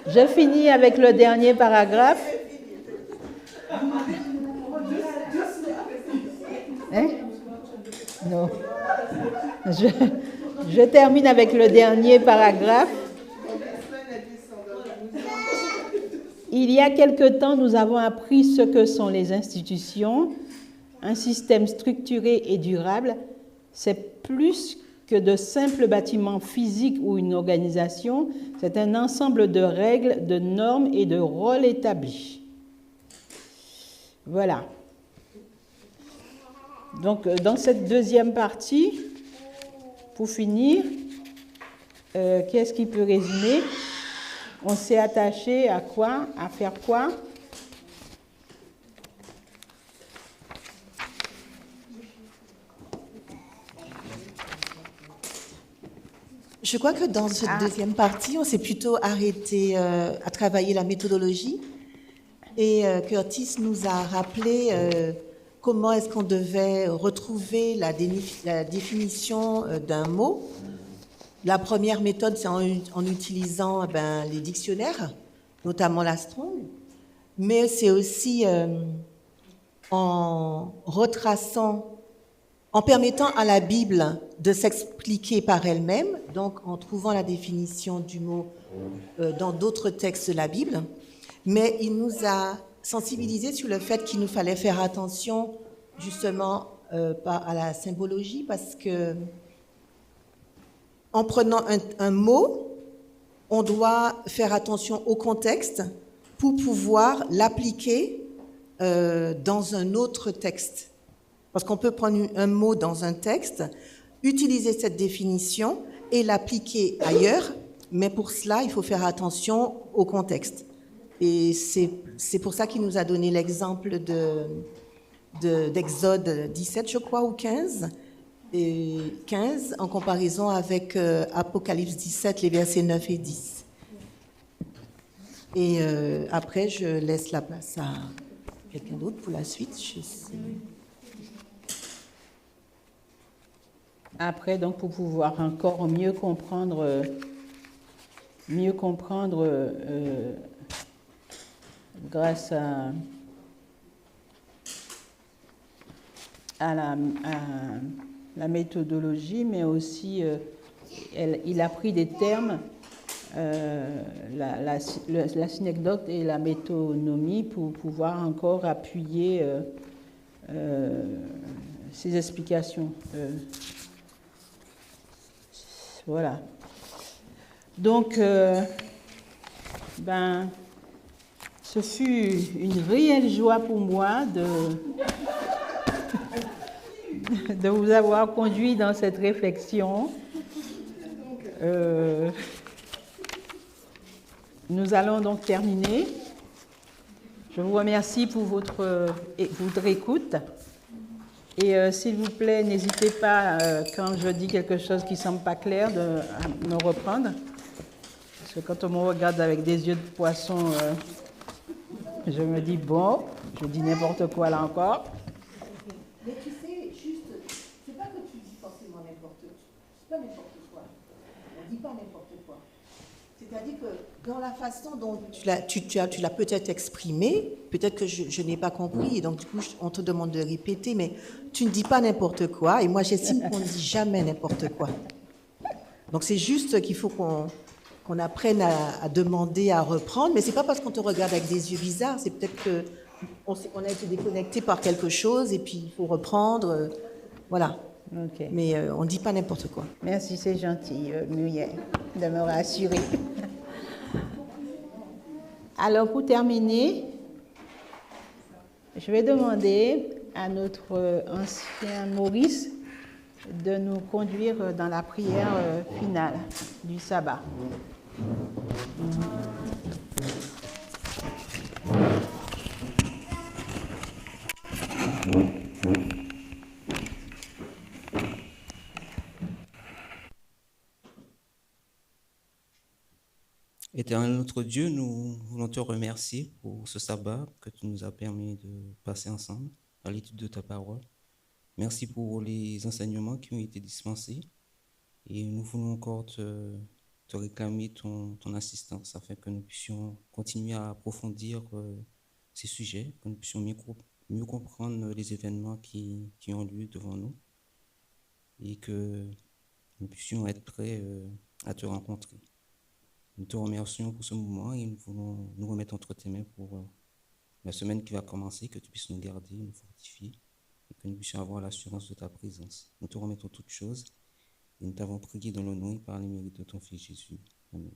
Je finis avec le dernier paragraphe. Hein? Non. Je termine avec le dernier paragraphe. Il y a quelque temps, nous avons appris ce que sont les institutions. Un système structuré et durable, c'est plus que de simples bâtiments physiques ou une organisation, c'est un ensemble de règles, de normes et de rôles établis. Voilà. Donc, dans cette deuxième partie, pour finir, qu'est-ce qui peut résumer? On s'est attaché à quoi? À faire quoi? Je crois que dans cette deuxième partie, on s'est plutôt arrêté à travailler la méthodologie. Et Curtis nous a rappelé comment est-ce qu'on devait retrouver la définition d'un mot. La première méthode, c'est en utilisant les dictionnaires, notamment la Strong, mais c'est aussi en retraçant, en permettant à la Bible de s'expliquer par elle-même, donc en trouvant la définition du mot dans d'autres textes de la Bible, mais il nous a sensibilisés sur le fait qu'il nous fallait faire attention justement à la symbologie, parce que en prenant un mot, on doit faire attention au contexte pour pouvoir l'appliquer dans un autre texte. Parce qu'on peut prendre un mot dans un texte, utiliser cette définition et l'appliquer ailleurs, mais pour cela, il faut faire attention au contexte. Et c'est pour ça qu'il nous a donné l'exemple d'Exode 17, je crois, ou 15, et 15 en comparaison avec Apocalypse 17, les versets 9 et 10. Et après, je laisse la place à quelqu'un d'autre pour la suite. Je sais. Après, donc, pour pouvoir encore mieux comprendre grâce à la méthodologie, mais aussi il a pris des termes, la synecdoque et la métonymie, pour pouvoir encore appuyer ses explications. Voilà. Donc, ce fut une réelle joie pour moi de vous avoir conduit dans cette réflexion. Nous allons donc terminer. Je vous remercie pour votre écoute. Et s'il vous plaît, n'hésitez pas, quand je dis quelque chose qui ne semble pas clair, à me reprendre. Parce que quand on me regarde avec des yeux de poisson, je me dis, bon, je dis n'importe quoi là encore. Mais tu sais, juste, c'est pas que tu dis forcément n'importe quoi. C'est pas n'importe quoi. On ne dit pas n'importe quoi. C'est-à-dire que dans la façon dont tu l'as peut-être exprimé, peut-être que je n'ai pas compris, et donc du coup, on te demande de répéter, mais tu ne dis pas n'importe quoi, et moi j'estime qu'on ne dit jamais n'importe quoi. Donc c'est juste qu'il faut qu'on apprenne à demander, à reprendre, mais c'est pas parce qu'on te regarde avec des yeux bizarres, c'est peut-être qu'on a été déconnecté par quelque chose, et puis il faut reprendre, voilà. Okay. Mais on ne dit pas n'importe quoi. Merci, c'est gentil, Muriel, de me rassurer. Alors, pour terminer, je vais demander à notre ancien Maurice de nous conduire dans la prière finale du sabbat. Éternel notre Dieu, nous voulons te remercier pour ce sabbat que tu nous as permis de passer ensemble à l'étude de ta parole. Merci pour les enseignements qui ont été dispensés. Et nous voulons encore te réclamer ton assistance afin que nous puissions continuer à approfondir ces sujets, que nous puissions mieux comprendre les événements qui ont lieu devant nous et que nous puissions être prêts à te rencontrer. Nous te remercions pour ce moment et nous voulons nous remettre entre tes mains pour la semaine qui va commencer, que tu puisses nous garder, nous fortifier et que nous puissions avoir l'assurance de ta présence. Nous te remettons toutes choses et nous t'avons prié dans le nom et par les mérites de ton Fils Jésus. Amen.